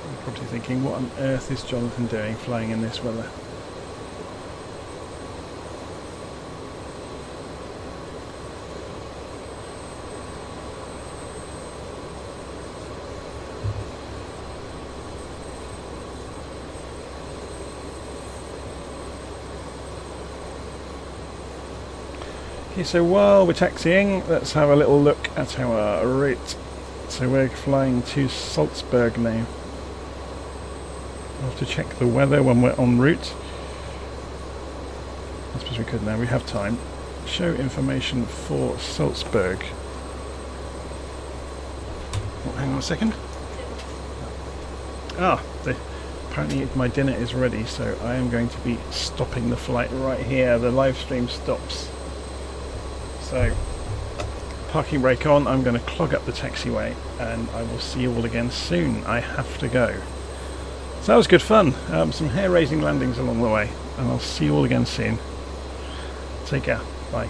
You're probably thinking, what on earth is Jonathan doing flying in this weather? Okay, so while we're taxiing, let's have a little look at our route. So we're flying to Salzburg now. We'll have to check the weather when we're en route. I suppose as we could now. We have time. Show information for Salzburg. Oh, hang on a second. Apparently my dinner is ready, so I am going to be stopping the flight right here. The live stream stops. So, parking brake on, I'm going to clog up the taxiway, and I will see you all again soon. I have to go. So that was good fun. Some hair-raising landings along the way, and I'll see you all again soon. Take care. Bye.